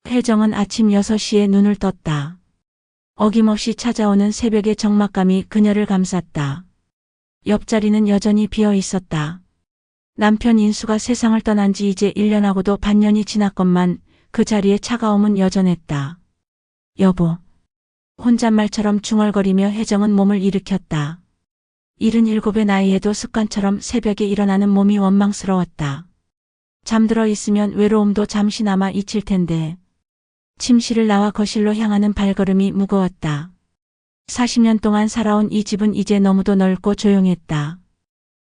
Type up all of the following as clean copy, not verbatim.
혜정은 아침 6시에 눈을 떴다. 어김없이 찾아오는 새벽의 적막감이 그녀를 감쌌다. 옆자리는 여전히 비어 있었다. 남편 인수가 세상을 떠난 지 이제 1년하고도 반년이 지났건만 그 자리에 차가움은 여전했다. 여보. 혼잣말처럼 중얼거리며 혜정은 몸을 일으켰다. 77의 나이에도 습관처럼 새벽에 일어나는 몸이 원망스러웠다. 잠들어 있으면 외로움도 잠시나마 잊힐 텐데. 침실을 나와 거실로 향하는 발걸음이 무거웠다. 40년 동안 살아온 이 집은 이제 너무도 넓고 조용했다.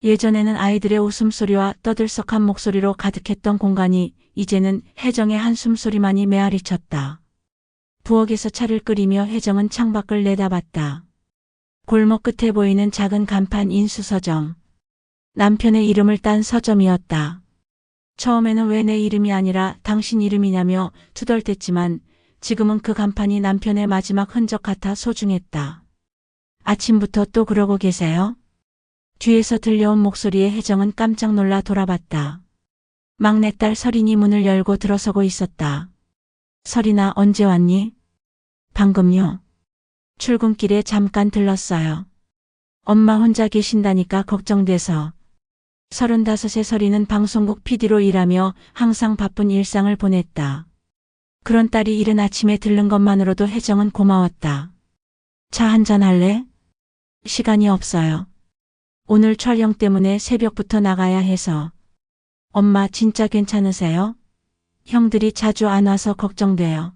예전에는 아이들의 웃음소리와 떠들썩한 목소리로 가득했던 공간이 이제는 혜정의 한숨소리만이 메아리쳤다. 부엌에서 차를 끓이며 혜정은 창밖을 내다봤다. 골목 끝에 보이는 작은 간판 인수서점. 남편의 이름을 딴 서점이었다. 처음에는 왜 내 이름이 아니라 당신 이름이냐며 투덜댔지만 지금은 그 간판이 남편의 마지막 흔적 같아 소중했다. 아침부터 또 그러고 계세요? 뒤에서 들려온 목소리에 혜정은 깜짝 놀라 돌아봤다. 막내딸 설인이 문을 열고 들어서고 있었다. 설인아, 언제 왔니? 방금요. 출근길에 잠깐 들렀어요. 엄마 혼자 계신다니까 걱정돼서. 35의 설인은 방송국 PD로 일하며 항상 바쁜 일상을 보냈다. 그런 딸이 이른 아침에 들른 것만으로도 혜정은 고마웠다. 차 한잔 할래? 시간이 없어요. 오늘 촬영 때문에 새벽부터 나가야 해서. 엄마 진짜 괜찮으세요? 형들이 자주 안 와서 걱정돼요.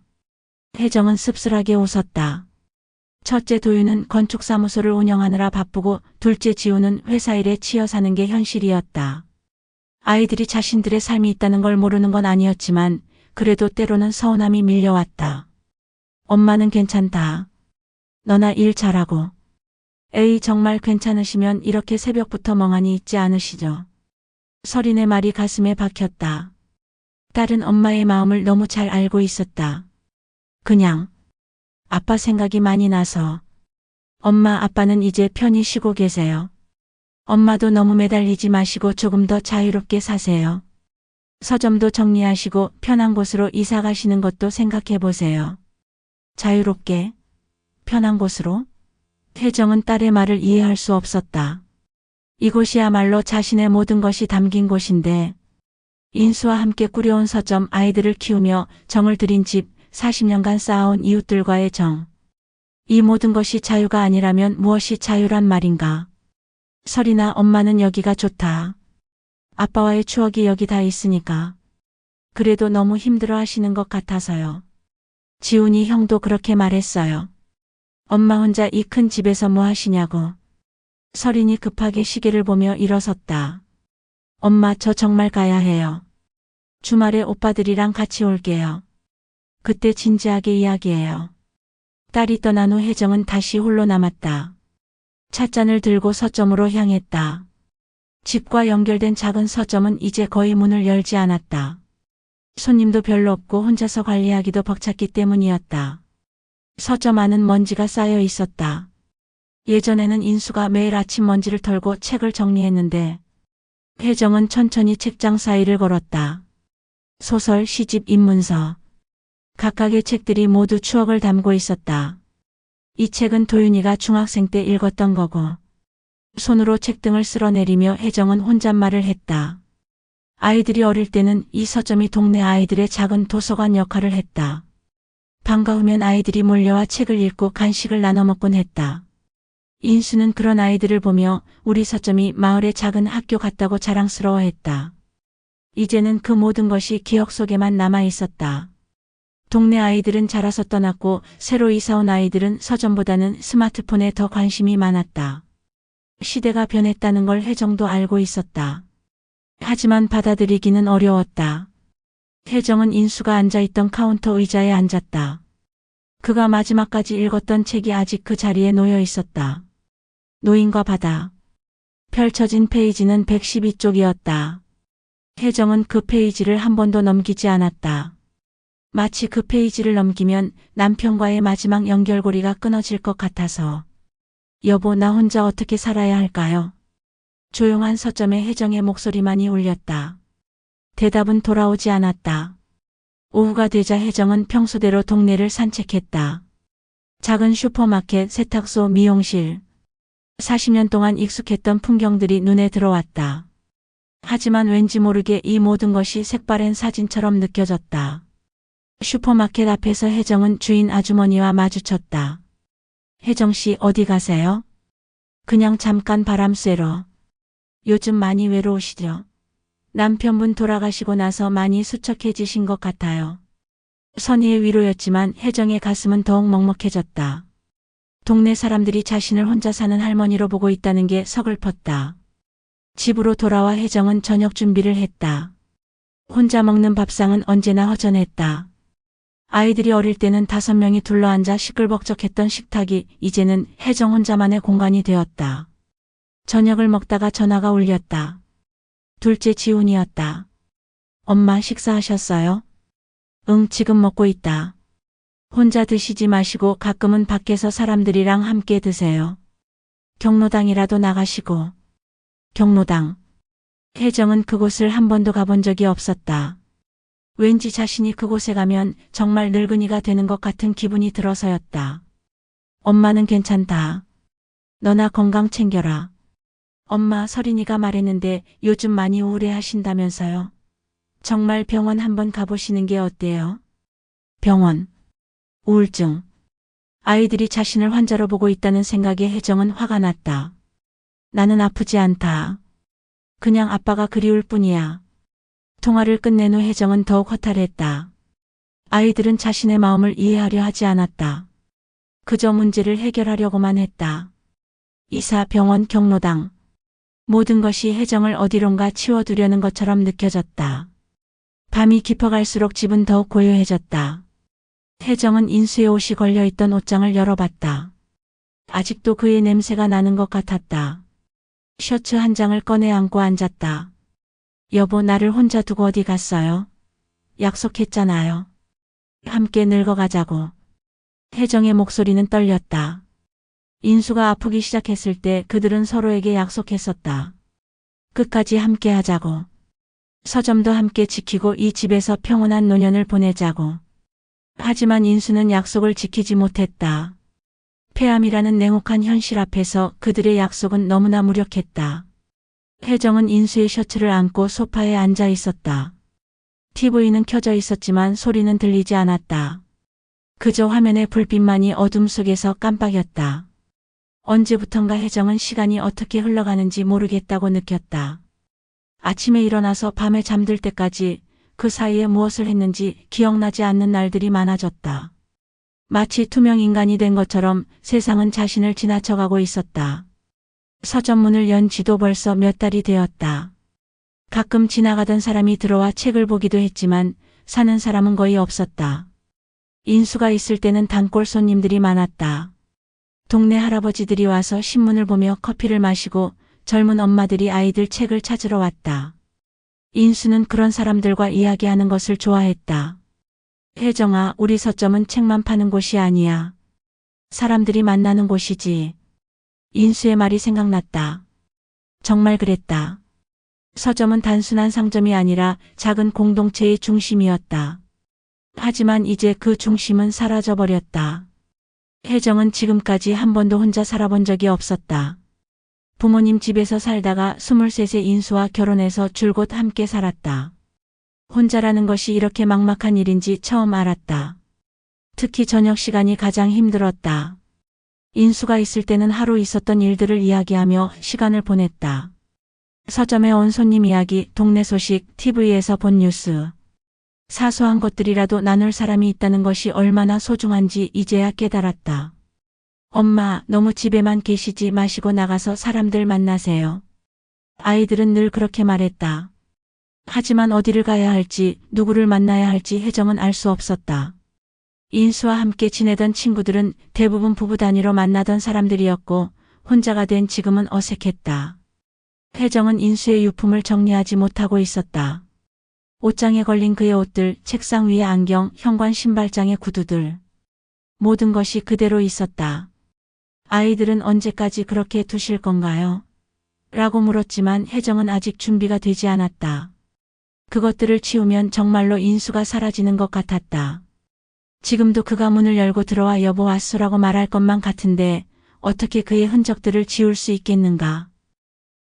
혜정은 씁쓸하게 웃었다. 첫째 도윤은 건축사무소를 운영하느라 바쁘고 둘째 지우는 회사 일에 치여 사는 게 현실이었다. 아이들이 자신들의 삶이 있다는 걸 모르는 건 아니었지만 그래도 때로는 서운함이 밀려왔다. 엄마는 괜찮다. 너나 일 잘하고. 에이, 정말 괜찮으시면 이렇게 새벽부터 멍하니 있지 않으시죠? 설인의 말이 가슴에 박혔다. 딸은 엄마의 마음을 너무 잘 알고 있었다. 그냥 아빠 생각이 많이 나서. 엄마, 아빠는 이제 편히 쉬고 계세요. 엄마도 너무 매달리지 마시고 조금 더 자유롭게 사세요. 서점도 정리하시고 편한 곳으로 이사 가시는 것도 생각해 보세요. 자유롭게? 편한 곳으로? 혜정은 딸의 말을 이해할 수 없었다. 이곳이야말로 자신의 모든 것이 담긴 곳인데 인수와 함께 꾸려온 서점, 아이들을 키우며 정을 들인 집, 40년간 쌓아온 이웃들과의 정. 이 모든 것이 자유가 아니라면 무엇이 자유란 말인가? 설이나 엄마는 여기가 좋다. 아빠와의 추억이 여기 다 있으니까. 그래도 너무 힘들어 하시는 것 같아서요. 지훈이 형도 그렇게 말했어요. 엄마 혼자 이 큰 집에서 뭐 하시냐고. 설인이 급하게 시계를 보며 일어섰다. 엄마, 저 정말 가야 해요. 주말에 오빠들이랑 같이 올게요. 그때 진지하게 이야기해요. 딸이 떠난 후 혜정은 다시 홀로 남았다. 찻잔을 들고 서점으로 향했다. 집과 연결된 작은 서점은 이제 거의 문을 열지 않았다. 손님도 별로 없고 혼자서 관리하기도 벅찼기 때문이었다. 서점 안은 먼지가 쌓여 있었다. 예전에는 인수가 매일 아침 먼지를 털고 책을 정리했는데 혜정은 천천히 책장 사이를 걸었다. 소설, 시집, 입문서. 각각의 책들이 모두 추억을 담고 있었다. 이 책은 도윤이가 중학생 때 읽었던 거고. 손으로 책등을 쓸어내리며 혜정은 혼잣말을 했다. 아이들이 어릴 때는 이 서점이 동네 아이들의 작은 도서관 역할을 했다. 방과후면 아이들이 몰려와 책을 읽고 간식을 나눠 먹곤 했다. 인수는 그런 아이들을 보며 우리 서점이 마을의 작은 학교 같다고 자랑스러워했다. 이제는 그 모든 것이 기억 속에만 남아 있었다. 동네 아이들은 자라서 떠났고 새로 이사온 아이들은 서점보다는 스마트폰에 더 관심이 많았다. 시대가 변했다는 걸 혜정도 알고 있었다. 하지만 받아들이기는 어려웠다. 혜정은 인수가 앉아있던 카운터 의자에 앉았다. 그가 마지막까지 읽었던 책이 아직 그 자리에 놓여 있었다. 노인과 바다. 펼쳐진 페이지는 112쪽이었다. 혜정은 그 페이지를 한 번도 넘기지 않았다. 마치 그 페이지를 넘기면 남편과의 마지막 연결고리가 끊어질 것 같아서. 여보, 나 혼자 어떻게 살아야 할까요? 조용한 서점에 혜정의 목소리만이 울렸다. 대답은 돌아오지 않았다. 오후가 되자 혜정은 평소대로 동네를 산책했다. 작은 슈퍼마켓, 세탁소, 미용실. 40년 동안 익숙했던 풍경들이 눈에 들어왔다. 하지만 왠지 모르게 이 모든 것이 색바랜 사진처럼 느껴졌다. 슈퍼마켓 앞에서 혜정은 주인 아주머니와 마주쳤다. 혜정 씨 어디 가세요? 그냥 잠깐 바람 쐬러. 요즘 많이 외로우시죠? 남편분 돌아가시고 나서 많이 수척해지신 것 같아요. 선의의 위로였지만 혜정의 가슴은 더욱 먹먹해졌다. 동네 사람들이 자신을 혼자 사는 할머니로 보고 있다는 게 서글펐다. 집으로 돌아와 혜정은 저녁 준비를 했다. 혼자 먹는 밥상은 언제나 허전했다. 아이들이 어릴 때는 5명이 둘러앉아 시끌벅적했던 식탁이 이제는 혜정 혼자만의 공간이 되었다. 저녁을 먹다가 전화가 울렸다. 둘째 지훈이었다. 엄마 식사하셨어요? 응, 지금 먹고 있다. 혼자 드시지 마시고 가끔은 밖에서 사람들이랑 함께 드세요. 경로당이라도 나가시고. 경로당. 혜정은 그곳을 한 번도 가본 적이 없었다. 왠지 자신이 그곳에 가면 정말 늙은이가 되는 것 같은 기분이 들어서였다. 엄마는 괜찮다. 너나 건강 챙겨라. 엄마 서린이가 말했는데 요즘 많이 우울해하신다면서요. 정말 병원 한번 가보시는 게 어때요? 병원. 우울증. 아이들이 자신을 환자로 보고 있다는 생각에 혜정은 화가 났다. 나는 아프지 않다. 그냥 아빠가 그리울 뿐이야. 통화를 끝낸 후 혜정은 더욱 허탈했다. 아이들은 자신의 마음을 이해하려 하지 않았다. 그저 문제를 해결하려고만 했다. 이사, 병원, 경로당. 모든 것이 혜정을 어디론가 치워두려는 것처럼 느껴졌다. 밤이 깊어갈수록 집은 더욱 고요해졌다. 혜정은 인수의 옷이 걸려있던 옷장을 열어봤다. 아직도 그의 냄새가 나는 것 같았다. 셔츠 한 장을 꺼내 안고 앉았다. 여보, 나를 혼자 두고 어디 갔어요? 약속했잖아요. 함께 늙어가자고. 혜정의 목소리는 떨렸다. 인수가 아프기 시작했을 때 그들은 서로에게 약속했었다. 끝까지 함께 하자고. 서점도 함께 지키고 이 집에서 평온한 노년을 보내자고. 하지만 인수는 약속을 지키지 못했다. 폐암이라는 냉혹한 현실 앞에서 그들의 약속은 너무나 무력했다. 혜정은 인수의 셔츠를 안고 소파에 앉아 있었다. TV는 켜져 있었지만 소리는 들리지 않았다. 그저 화면의 불빛만이 어둠 속에서 깜빡였다. 언제부턴가 혜정은 시간이 어떻게 흘러가는지 모르겠다고 느꼈다. 아침에 일어나서 밤에 잠들 때까지 그 사이에 무엇을 했는지 기억나지 않는 날들이 많아졌다. 마치 투명 인간이 된 것처럼 세상은 자신을 지나쳐가고 있었다. 서점 문을 연 지도 벌써 몇 달이 되었다. 가끔 지나가던 사람이 들어와 책을 보기도 했지만 사는 사람은 거의 없었다. 인수가 있을 때는 단골 손님들이 많았다. 동네 할아버지들이 와서 신문을 보며 커피를 마시고 젊은 엄마들이 아이들 책을 찾으러 왔다. 인수는 그런 사람들과 이야기하는 것을 좋아했다. 혜정아, 우리 서점은 책만 파는 곳이 아니야. 사람들이 만나는 곳이지. 인수의 말이 생각났다. 정말 그랬다. 서점은 단순한 상점이 아니라 작은 공동체의 중심이었다. 하지만 이제 그 중심은 사라져버렸다. 혜정은 지금까지 한 번도 혼자 살아본 적이 없었다. 부모님 집에서 살다가 23세 인수와 결혼해서 줄곧 함께 살았다. 혼자라는 것이 이렇게 막막한 일인지 처음 알았다. 특히 저녁 시간이 가장 힘들었다. 인수가 있을 때는 하루 있었던 일들을 이야기하며 시간을 보냈다. 서점에 온 손님 이야기, 동네 소식, TV에서 본 뉴스. 사소한 것들이라도 나눌 사람이 있다는 것이 얼마나 소중한지 이제야 깨달았다. 엄마, 너무 집에만 계시지 마시고 나가서 사람들 만나세요. 아이들은 늘 그렇게 말했다. 하지만 어디를 가야 할지, 누구를 만나야 할지 혜정은 알 수 없었다. 인수와 함께 지내던 친구들은 대부분 부부 단위로 만나던 사람들이었고 혼자가 된 지금은 어색했다. 혜정은 인수의 유품을 정리하지 못하고 있었다. 옷장에 걸린 그의 옷들, 책상 위의 안경, 현관 신발장의 구두들. 모든 것이 그대로 있었다. 아이들은 언제까지 그렇게 두실 건가요? 라고 물었지만 혜정은 아직 준비가 되지 않았다. 그것들을 치우면 정말로 인수가 사라지는 것 같았다. 지금도 그가 문을 열고 들어와 여보 왔소라고 말할 것만 같은데 어떻게 그의 흔적들을 지울 수 있겠는가.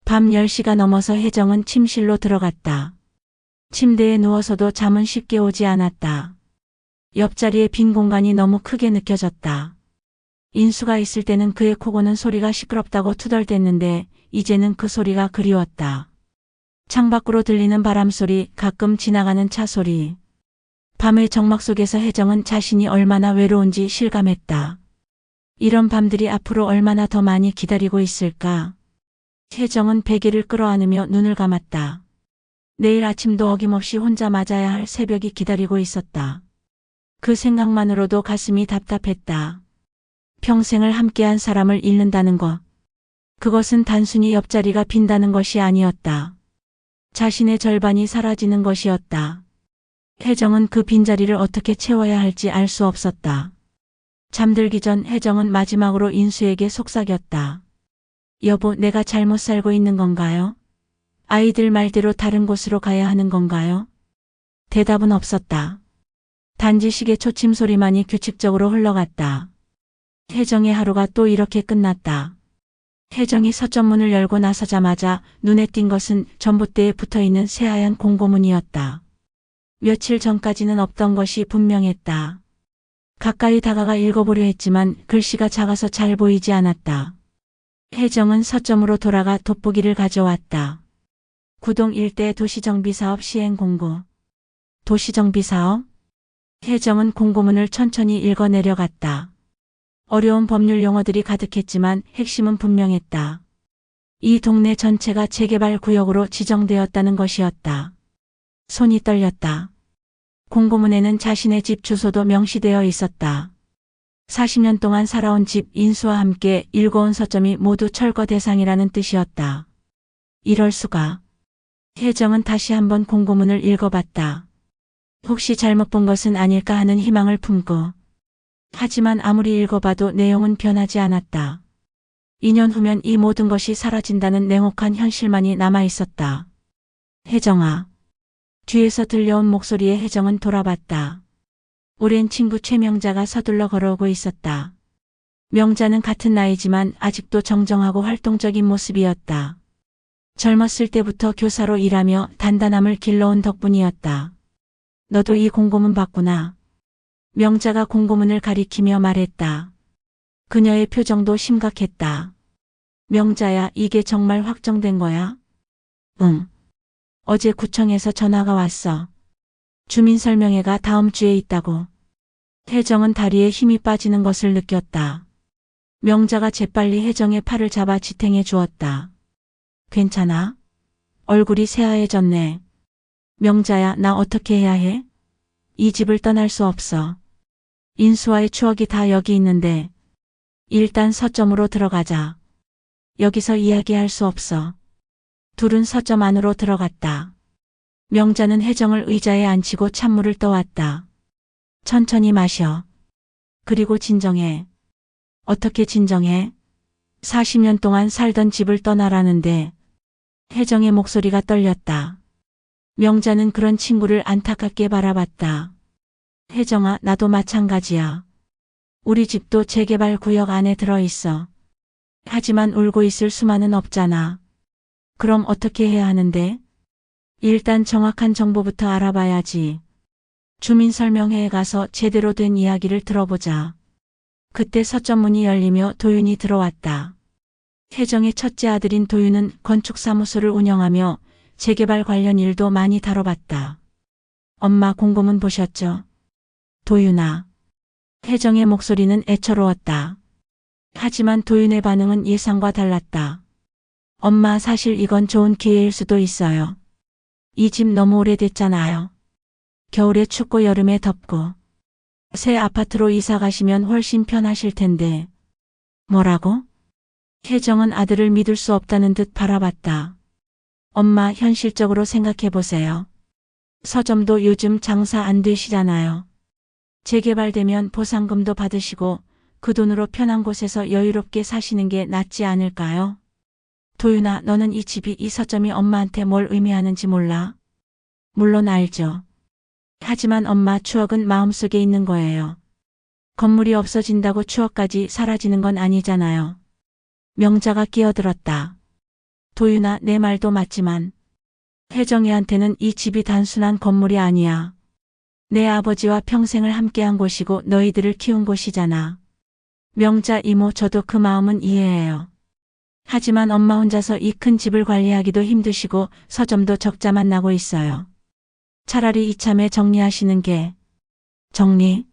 밤 10시가 넘어서 혜정은 침실로 들어갔다. 침대에 누워서도 잠은 쉽게 오지 않았다. 옆자리에 빈 공간이 너무 크게 느껴졌다. 인수가 있을 때는 그의 코 고는 소리가 시끄럽다고 투덜댔는데 이제는 그 소리가 그리웠다. 창밖으로 들리는 바람소리, 가끔 지나가는 차 소리. 밤의 정막 속에서 혜정은 자신이 얼마나 외로운지 실감했다. 이런 밤들이 앞으로 얼마나 더 많이 기다리고 있을까? 혜정은 베개를 끌어안으며 눈을 감았다. 내일 아침도 어김없이 혼자 맞아야 할 새벽이 기다리고 있었다. 그 생각만으로도 가슴이 답답했다. 평생을 함께한 사람을 잃는다는 것. 그것은 단순히 옆자리가 빈다는 것이 아니었다. 자신의 절반이 사라지는 것이었다. 혜정은 그 빈자리를 어떻게 채워야 할지 알 수 없었다. 잠들기 전 혜정은 마지막으로 인수에게 속삭였다. 여보, 내가 잘못 살고 있는 건가요? 아이들 말대로 다른 곳으로 가야 하는 건가요? 대답은 없었다. 단지 시계 초침 소리만이 규칙적으로 흘러갔다. 혜정의 하루가 또 이렇게 끝났다. 혜정이 서점문을 열고 나서자마자 눈에 띈 것은 전봇대에 붙어있는 새하얀 공고문이었다. 며칠 전까지는 없던 것이 분명했다. 가까이 다가가 읽어보려 했지만 글씨가 작아서 잘 보이지 않았다. 혜정은 서점으로 돌아가 돋보기를 가져왔다. 구동 일대 도시정비사업 시행 공고. 도시정비사업? 혜정은 공고문을 천천히 읽어 내려갔다. 어려운 법률 용어들이 가득했지만 핵심은 분명했다. 이 동네 전체가 재개발 구역으로 지정되었다는 것이었다. 손이 떨렸다. 공고문에는 자신의 집 주소도 명시되어 있었다. 40년 동안 살아온 집 인수와 함께 일궈온 서점이 모두 철거 대상이라는 뜻이었다. 이럴 수가. 혜정은 다시 한번 공고문을 읽어봤다. 혹시 잘못 본 것은 아닐까 하는 희망을 품고. 하지만 아무리 읽어봐도 내용은 변하지 않았다. 2년 후면 이 모든 것이 사라진다는 냉혹한 현실만이 남아있었다. 혜정아. 뒤에서 들려온 목소리에 혜정은 돌아봤다. 오랜 친구 최명자가 서둘러 걸어오고 있었다. 명자는 같은 나이지만 아직도 정정하고 활동적인 모습이었다. 젊었을 때부터 교사로 일하며 단단함을 길러온 덕분이었다. 너도 이 공고문 봤구나. 명자가 공고문을 가리키며 말했다. 그녀의 표정도 심각했다. 명자야, 이게 정말 확정된 거야? 응. 어제 구청에서 전화가 왔어. 주민설명회가 다음 주에 있다고. 혜정은 다리에 힘이 빠지는 것을 느꼈다. 명자가 재빨리 혜정의 팔을 잡아 지탱해 주었다. 괜찮아? 얼굴이 새하얘졌네. 명자야, 나 어떻게 해야 해? 이 집을 떠날 수 없어. 인수와의 추억이 다 여기 있는데. 일단 서점으로 들어가자. 여기서 이야기할 수 없어. 둘은 서점 안으로 들어갔다. 명자는 혜정을 의자에 앉히고 찬물을 떠왔다. 천천히 마셔. 그리고 진정해. 어떻게 진정해? 40년 동안 살던 집을 떠나라는데. 혜정의 목소리가 떨렸다. 명자는 그런 친구를 안타깝게 바라봤다. 혜정아, 나도 마찬가지야. 우리 집도 재개발 구역 안에 들어있어. 하지만 울고 있을 수만은 없잖아. 그럼 어떻게 해야 하는데? 일단 정확한 정보부터 알아봐야지. 주민설명회에 가서 제대로 된 이야기를 들어보자. 그때 서점문이 열리며 도윤이 들어왔다. 혜정의 첫째 아들인 도윤은 건축사무소를 운영하며 재개발 관련 일도 많이 다뤄봤다. 엄마, 공고문 보셨죠? 도윤아. 혜정의 목소리는 애처로웠다. 하지만 도윤의 반응은 예상과 달랐다. 엄마, 사실 이건 좋은 기회일 수도 있어요. 이 집 너무 오래됐잖아요. 겨울에 춥고 여름에 덥고. 새 아파트로 이사 가시면 훨씬 편하실 텐데. 뭐라고? 혜정은 아들을 믿을 수 없다는 듯 바라봤다. 엄마, 현실적으로 생각해 보세요. 서점도 요즘 장사 안 되시잖아요. 재개발되면 보상금도 받으시고 그 돈으로 편한 곳에서 여유롭게 사시는 게 낫지 않을까요? 도윤아, 너는 이 집이, 이 서점이 엄마한테 뭘 의미하는지 몰라? 물론 알죠. 하지만 엄마, 추억은 마음속에 있는 거예요. 건물이 없어진다고 추억까지 사라지는 건 아니잖아요. 명자가 끼어들었다. 도윤아, 내 말도 맞지만 혜정이한테는 이 집이 단순한 건물이 아니야. 내 아버지와 평생을 함께한 곳이고 너희들을 키운 곳이잖아. 명자 이모, 저도 그 마음은 이해해요. 하지만 엄마 혼자서 이 큰 집을 관리하기도 힘드시고 서점도 적자만 나고 있어요. 차라리 이참에 정리하시는 게. 정리?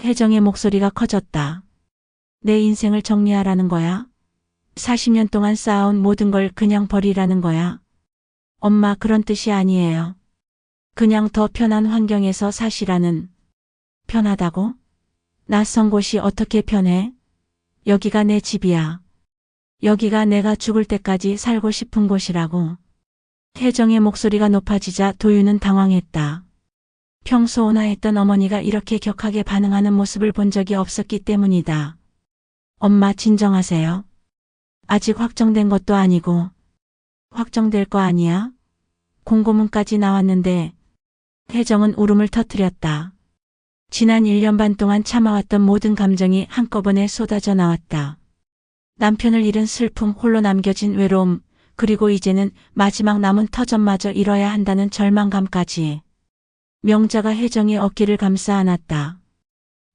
혜정의 목소리가 커졌다. 내 인생을 정리하라는 거야? 40년 동안 쌓아온 모든 걸 그냥 버리라는 거야? 엄마, 그런 뜻이 아니에요. 그냥 더 편한 환경에서 사시라는. 편하다고? 낯선 곳이 어떻게 편해? 여기가 내 집이야. 여기가 내가 죽을 때까지 살고 싶은 곳이라고. 혜정의 목소리가 높아지자 도윤은 당황했다. 평소 온화했던 어머니가 이렇게 격하게 반응하는 모습을 본 적이 없었기 때문이다. 엄마, 진정하세요. 아직 확정된 것도 아니고. 확정될 거 아니야? 공고문까지 나왔는데. 혜정은 울음을 터뜨렸다. 지난 1년 반 동안 참아왔던 모든 감정이 한꺼번에 쏟아져 나왔다. 남편을 잃은 슬픔, 홀로 남겨진 외로움, 그리고 이제는 마지막 남은 터전마저 잃어야 한다는 절망감까지. 명자가 혜정의 어깨를 감싸 안았다.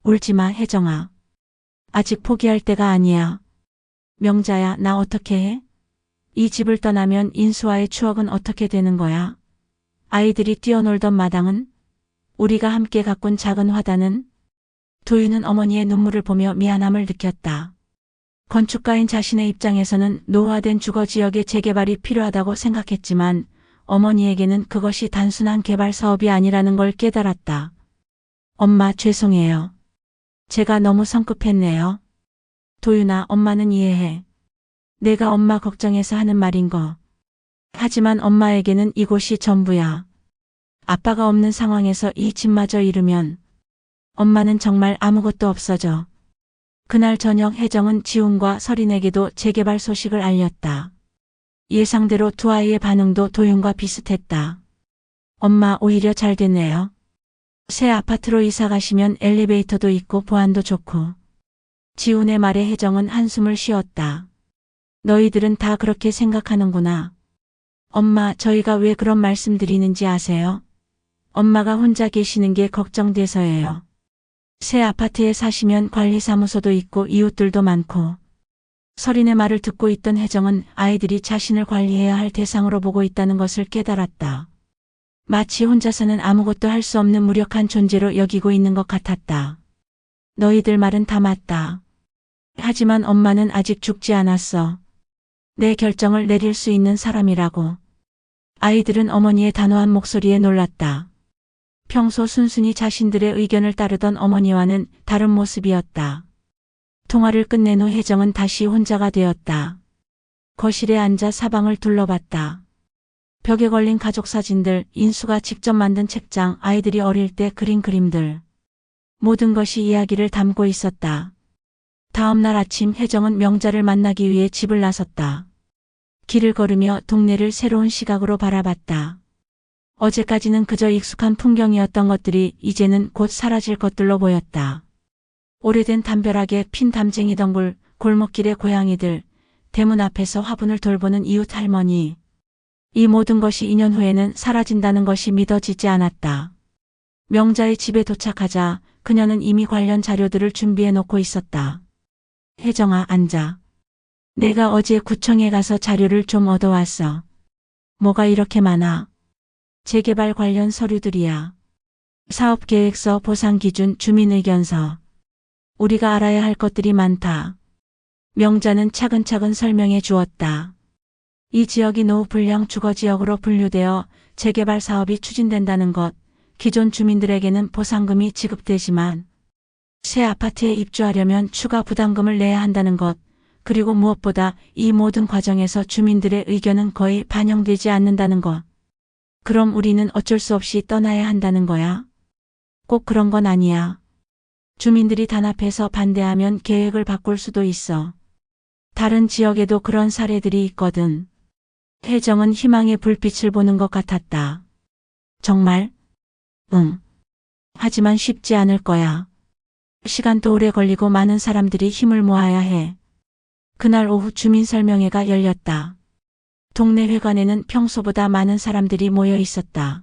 울지마, 혜정아. 아직 포기할 때가 아니야. 명자야, 나 어떻게 해? 이 집을 떠나면 인수와의 추억은 어떻게 되는 거야? 아이들이 뛰어놀던 마당은? 우리가 함께 가꾼 작은 화단은? 도윤은 어머니의 눈물을 보며 미안함을 느꼈다. 건축가인 자신의 입장에서는 노후화된 주거지역의 재개발이 필요하다고 생각했지만 어머니에게는 그것이 단순한 개발 사업이 아니라는 걸 깨달았다. 엄마, 죄송해요. 제가 너무 성급했네요. 도윤아, 엄마는 이해해. 내가 엄마 걱정해서 하는 말인 거. 하지만 엄마에게는 이곳이 전부야. 아빠가 없는 상황에서 이 집마저 잃으면 엄마는 정말 아무것도 없어져. 그날 저녁 혜정은 지훈과 설인에게도 재개발 소식을 알렸다. 예상대로 두 아이의 반응도 도윤과 비슷했다. 엄마, 오히려 잘 됐네요. 새 아파트로 이사 가시면 엘리베이터도 있고 보안도 좋고. 지훈의 말에 혜정은 한숨을 쉬었다. 너희들은 다 그렇게 생각하는구나. 엄마, 저희가 왜 그런 말씀 드리는지 아세요? 엄마가 혼자 계시는 게 걱정돼서예요. 새 아파트에 사시면 관리사무소도 있고 이웃들도 많고. 설인의 말을 듣고 있던 혜정은 아이들이 자신을 관리해야 할 대상으로 보고 있다는 것을 깨달았다. 마치 혼자서는 아무것도 할 수 없는 무력한 존재로 여기고 있는 것 같았다. 너희들 말은 다 맞다. 하지만 엄마는 아직 죽지 않았어. 내 결정을 내릴 수 있는 사람이라고. 아이들은 어머니의 단호한 목소리에 놀랐다. 평소 순순히 자신들의 의견을 따르던 어머니와는 다른 모습이었다. 통화를 끝낸 후 혜정은 다시 혼자가 되었다. 거실에 앉아 사방을 둘러봤다. 벽에 걸린 가족 사진들, 인수가 직접 만든 책장, 아이들이 어릴 때 그린 그림들. 모든 것이 이야기를 담고 있었다. 다음 날 아침 혜정은 명자를 만나기 위해 집을 나섰다. 길을 걸으며 동네를 새로운 시각으로 바라봤다. 어제까지는 그저 익숙한 풍경이었던 것들이 이제는 곧 사라질 것들로 보였다. 오래된 담벼락에 핀 담쟁이 덩굴, 골목길의 고양이들, 대문 앞에서 화분을 돌보는 이웃 할머니. 이 모든 것이 2년 후에는 사라진다는 것이 믿어지지 않았다. 명자의 집에 도착하자 그녀는 이미 관련 자료들을 준비해 놓고 있었다. 혜정아, 앉아. 내가 어제 구청에 가서 자료를 좀 얻어왔어. 뭐가 이렇게 많아? 재개발 관련 서류들이야. 사업계획서, 보상기준, 주민의견서. 우리가 알아야 할 것들이 많다. 명자는 차근차근 설명해 주었다. 이 지역이 노후 불량 주거지역으로 분류되어 재개발 사업이 추진된다는 것, 기존 주민들에게는 보상금이 지급되지만 새 아파트에 입주하려면 추가 부담금을 내야 한다는 것, 그리고 무엇보다 이 모든 과정에서 주민들의 의견은 거의 반영되지 않는다는 것. 그럼 우리는 어쩔 수 없이 떠나야 한다는 거야? 꼭 그런 건 아니야. 주민들이 단합해서 반대하면 계획을 바꿀 수도 있어. 다른 지역에도 그런 사례들이 있거든. 혜정은 희망의 불빛을 보는 것 같았다. 정말? 응. 하지만 쉽지 않을 거야. 시간도 오래 걸리고 많은 사람들이 힘을 모아야 해. 그날 오후 주민설명회가 열렸다. 동네 회관에는 평소보다 많은 사람들이 모여 있었다.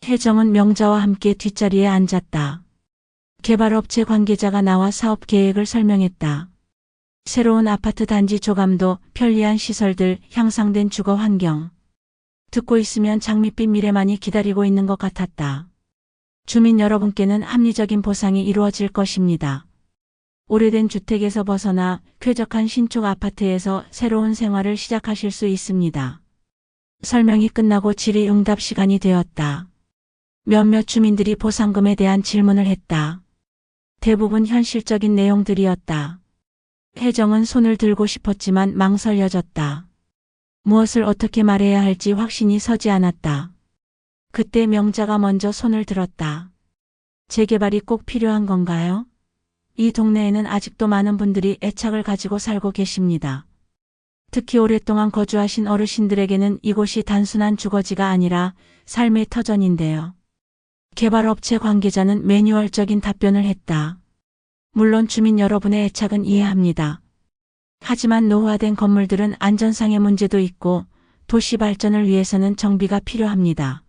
혜정은 명자와 함께 뒷자리에 앉았다. 개발업체 관계자가 나와 사업 계획을 설명했다. 새로운 아파트 단지 조감도, 편리한 시설들, 향상된 주거 환경. 듣고 있으면 장밋빛 미래만이 기다리고 있는 것 같았다. 주민 여러분께는 합리적인 보상이 이루어질 것입니다. 오래된 주택에서 벗어나 쾌적한 신축 아파트에서 새로운 생활을 시작하실 수 있습니다. 설명이 끝나고 질의응답 시간이 되었다. 몇몇 주민들이 보상금에 대한 질문을 했다. 대부분 현실적인 내용들이었다. 혜정은 손을 들고 싶었지만 망설여졌다. 무엇을 어떻게 말해야 할지 확신이 서지 않았다. 그때 명자가 먼저 손을 들었다. 재개발이 꼭 필요한 건가요? 이 동네에는 아직도 많은 분들이 애착을 가지고 살고 계십니다. 특히 오랫동안 거주하신 어르신들에게는 이곳이 단순한 주거지가 아니라 삶의 터전인데요. 개발업체 관계자는 매뉴얼적인 답변을 했다. 물론 주민 여러분의 애착은 이해합니다. 하지만 노후화된 건물들은 안전상의 문제도 있고 도시 발전을 위해서는 정비가 필요합니다.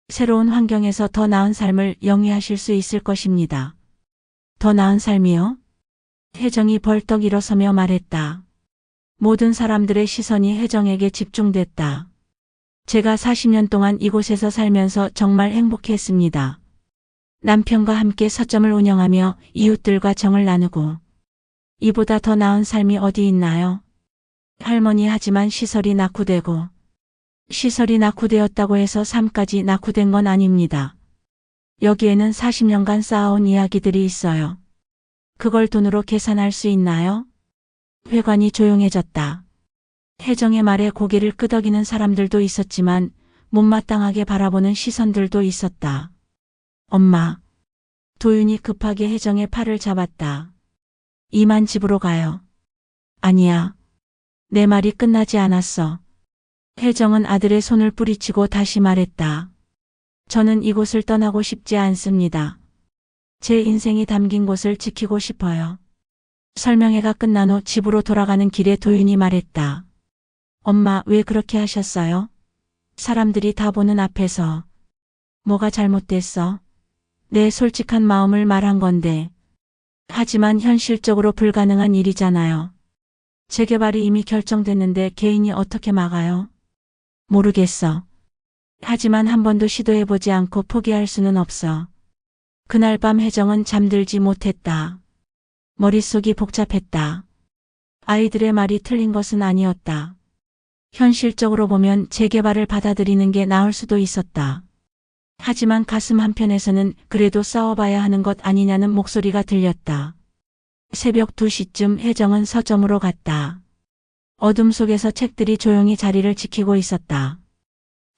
새로운 환경에서 더 나은 삶을 영위하실 수 있을 것입니다. 더 나은 삶이요? 혜정이 벌떡 일어서며 말했다. 모든 사람들의 시선이 혜정에게 집중됐다. 제가 40년 동안 이곳에서 살면서 정말 행복했습니다. 남편과 함께 서점을 운영하며 이웃들과 정을 나누고 이보다 더 나은 삶이 어디 있나요? 할머니 하지만 시설이 낙후되고 시설이 낙후되었다고 해서 삶까지 낙후된 건 아닙니다. 여기에는 40년간 쌓아온 이야기들이 있어요. 그걸 돈으로 계산할 수 있나요? 회관이 조용해졌다. 혜정의 말에 고개를 끄덕이는 사람들도 있었지만 못마땅하게 바라보는 시선들도 있었다. 엄마. 도윤이 급하게 혜정의 팔을 잡았다. 이만 집으로 가요. 아니야. 내 말이 끝나지 않았어. 혜정은 아들의 손을 뿌리치고 다시 말했다. 저는 이곳을 떠나고 싶지 않습니다. 제 인생이 담긴 곳을 지키고 싶어요. 설명회가 끝난 후 집으로 돌아가는 길에 도윤이 말했다. 엄마, 왜 그렇게 하셨어요? 사람들이 다 보는 앞에서. 뭐가 잘못됐어? 내 솔직한 마음을 말한 건데. 하지만 현실적으로 불가능한 일이잖아요. 재개발이 이미 결정됐는데 개인이 어떻게 막아요? 모르겠어. 하지만 한 번도 시도해보지 않고 포기할 수는 없어. 그날 밤 혜정은 잠들지 못했다. 머릿속이 복잡했다. 아이들의 말이 틀린 것은 아니었다. 현실적으로 보면 재개발을 받아들이는 게 나을 수도 있었다. 하지만 가슴 한편에서는 그래도 싸워봐야 하는 것 아니냐는 목소리가 들렸다. 새벽 2시쯤 혜정은 서점으로 갔다. 어둠 속에서 책들이 조용히 자리를 지키고 있었다.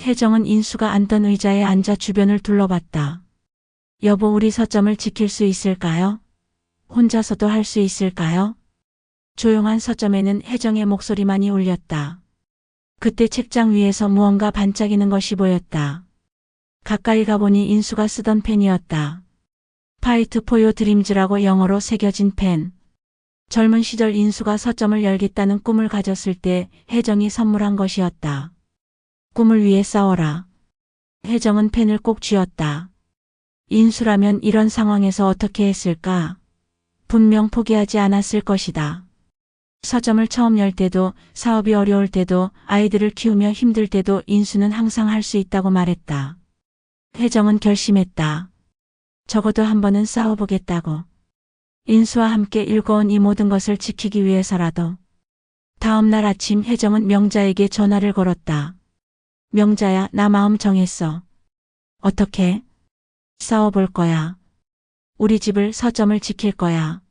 혜정은 인수가 앉던 의자에 앉아 주변을 둘러봤다. 여보, 우리 서점을 지킬 수 있을까요? 혼자서도 할 수 있을까요? 조용한 서점에는 혜정의 목소리만이 울렸다. 그때 책장 위에서 무언가 반짝이는 것이 보였다. 가까이 가보니 인수가 쓰던 펜이었다. 파이트 포요 드림즈라고 영어로 새겨진 펜. 젊은 시절 인수가 서점을 열겠다는 꿈을 가졌을 때 혜정이 선물한 것이었다. 꿈을 위해 싸워라. 혜정은 펜을 꼭 쥐었다. 인수라면 이런 상황에서 어떻게 했을까? 분명 포기하지 않았을 것이다. 서점을 처음 열 때도, 사업이 어려울 때도, 아이들을 키우며 힘들 때도 인수는 항상 할 수 있다고 말했다. 혜정은 결심했다. 적어도 한 번은 싸워보겠다고. 인수와 함께 일궈온 이 모든 것을 지키기 위해서라도. 다음 날 아침 혜정은 명자에게 전화를 걸었다. 명자야, 나 마음 정했어. 어떻게? 싸워볼 거야. 우리 집을, 서점을 지킬 거야.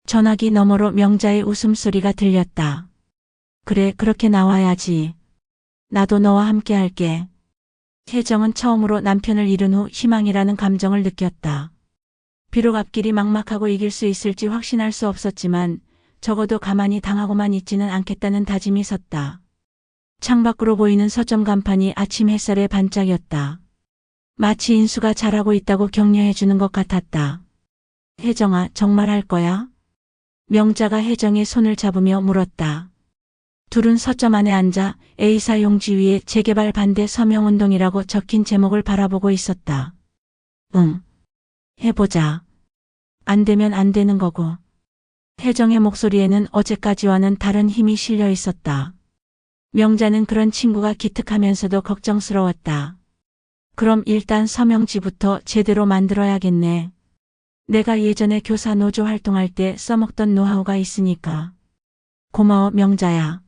전화기 너머로 명자의 웃음소리가 들렸다. 그래, 그렇게 나와야지. 나도 너와 함께 할게. 혜정은 처음으로 남편을 잃은 후 희망이라는 감정을 느꼈다. 비록 앞길이 막막하고 이길 수 있을지 확신할 수 없었지만 적어도 가만히 당하고만 있지는 않겠다는 다짐이 섰다. 창밖으로 보이는 서점 간판이 아침 햇살에 반짝였다. 마치 인수가 잘하고 있다고 격려해 주는 것 같았다. 혜정아, 정말 할 거야? 명자가 혜정의 손을 잡으며 물었다. 둘은 서점 안에 앉아 A사 용지 위에 재개발 반대 서명운동이라고 적힌 제목을 바라보고 있었다. 응. 해보자. 안 되면 안 되는 거고. 혜정의 목소리에는 어제까지와는 다른 힘이 실려 있었다. 명자는 그런 친구가 기특하면서도 걱정스러웠다. 그럼 일단 서명지부터 제대로 만들어야겠네. 내가 예전에 교사 노조 활동할 때 써먹던 노하우가 있으니까. 고마워, 명자야.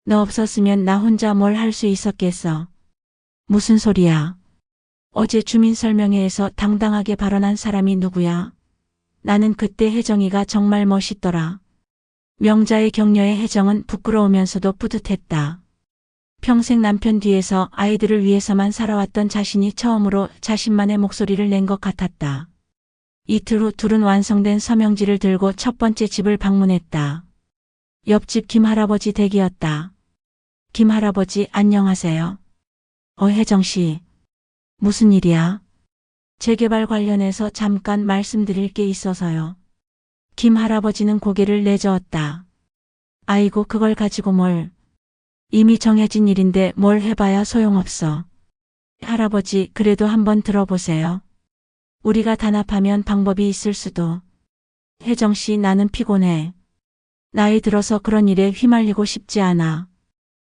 너 없었으면 나 혼자 뭘 할 수 있었겠어. 무슨 소리야? 어제 주민설명회에서 당당하게 발언한 사람이 누구야? 나는 그때 혜정이가 정말 멋있더라. 명자의 격려에 혜정은 부끄러우면서도 뿌듯했다. 평생 남편 뒤에서 아이들을 위해서만 살아왔던 자신이 처음으로 자신만의 목소리를 낸 것 같았다. 이틀 후 둘은 완성된 서명지를 들고 첫 번째 집을 방문했다. 옆집 김할아버지 댁이었다. 김할아버지, 안녕하세요. 혜정씨. 무슨 일이야? 재개발 관련해서 잠깐 말씀드릴 게 있어서요. 김할아버지는 고개를 내저었다. 아이고, 그걸 가지고 뭘. 이미 정해진 일인데 뭘 해봐야 소용없어. 할아버지, 그래도 한번 들어보세요. 우리가 단합하면 방법이 있을 수도. 혜정씨, 나는 피곤해. 나이 들어서 그런 일에 휘말리고 싶지 않아.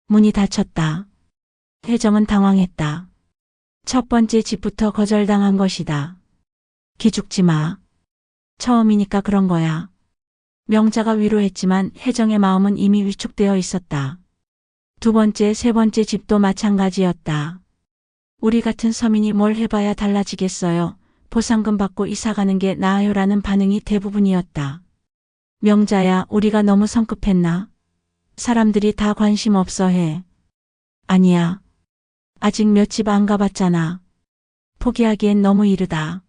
문이 닫혔다. 혜정은 당황했다. 첫 번째 집부터 거절당한 것이다. 기죽지 마. 처음이니까 그런 거야. 명자가 위로했지만 혜정의 마음은 이미 위축되어 있었다. 두 번째, 세 번째 집도 마찬가지였다. 우리 같은 서민이 뭘 해봐야 달라지겠어요. 보상금 받고 이사 가는 게 나아요라는 반응이 대부분이었다. 명자야, 우리가 너무 성급했나? 사람들이 다 관심 없어 해. 아니야. 아직 몇 집 안 가봤잖아. 포기하기엔 너무 이르다.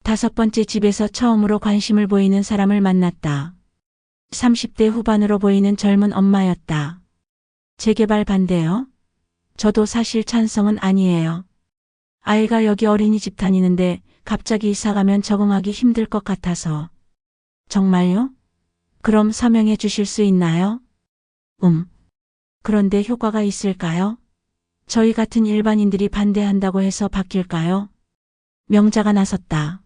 다섯 번째 집에서 처음으로 관심을 보이는 사람을 만났다. 30대 후반으로 보이는 젊은 엄마였다. 재개발 반대요? 저도 사실 찬성은 아니에요. 아이가 여기 어린이집 다니는데 갑자기 이사 가면 적응하기 힘들 것 같아서. 정말요? 그럼 서명해 주실 수 있나요? 그런데 효과가 있을까요? 저희 같은 일반인들이 반대한다고 해서 바뀔까요? 명자가 나섰다.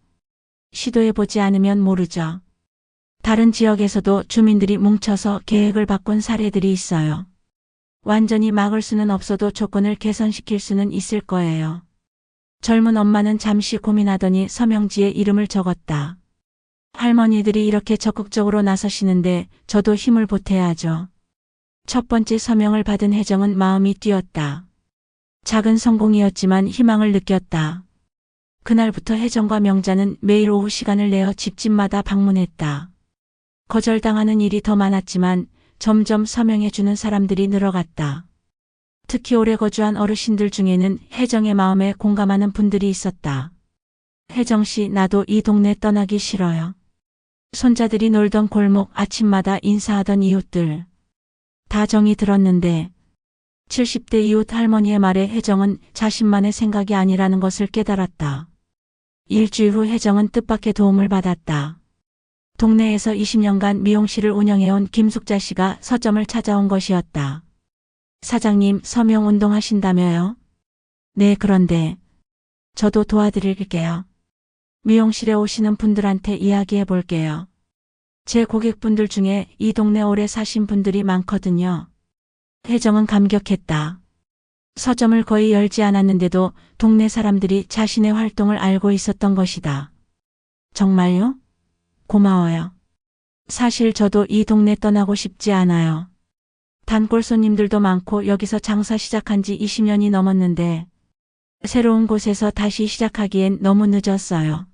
시도해보지 않으면 모르죠. 다른 지역에서도 주민들이 뭉쳐서 계획을 바꾼 사례들이 있어요. 완전히 막을 수는 없어도 조건을 개선시킬 수는 있을 거예요. 젊은 엄마는 잠시 고민하더니 서명지에 이름을 적었다. 할머니들이 이렇게 적극적으로 나서시는데 저도 힘을 보태야죠. 첫 번째 서명을 받은 혜정은 마음이 뛰었다. 작은 성공이었지만 희망을 느꼈다. 그날부터 혜정과 명자는 매일 오후 시간을 내어 집집마다 방문했다. 거절당하는 일이 더 많았지만 점점 서명해주는 사람들이 늘어갔다. 특히 오래 거주한 어르신들 중에는 혜정의 마음에 공감하는 분들이 있었다. 혜정씨, 나도 이 동네 떠나기 싫어요. 손자들이 놀던 골목, 아침마다 인사하던 이웃들. 다 정이 들었는데 70대 이웃 할머니의 말에 혜정은 자신만의 생각이 아니라는 것을 깨달았다. 일주일 후 혜정은 뜻밖의 도움을 받았다. 동네에서 20년간 미용실을 운영해온 김숙자 씨가 서점을 찾아온 것이었다. 사장님, 서명운동 하신다며요? 네, 그런데 저도 도와드릴게요. 미용실에 오시는 분들한테 이야기해 볼게요. 제 고객분들 중에 이 동네 오래 사신 분들이 많거든요. 혜정은 감격했다. 서점을 거의 열지 않았는데도 동네 사람들이 자신의 활동을 알고 있었던 것이다. 정말요? 고마워요. 사실 저도 이 동네 떠나고 싶지 않아요. 단골 손님들도 많고 여기서 장사 시작한 지 20년이 넘었는데 새로운 곳에서 다시 시작하기엔 너무 늦었어요.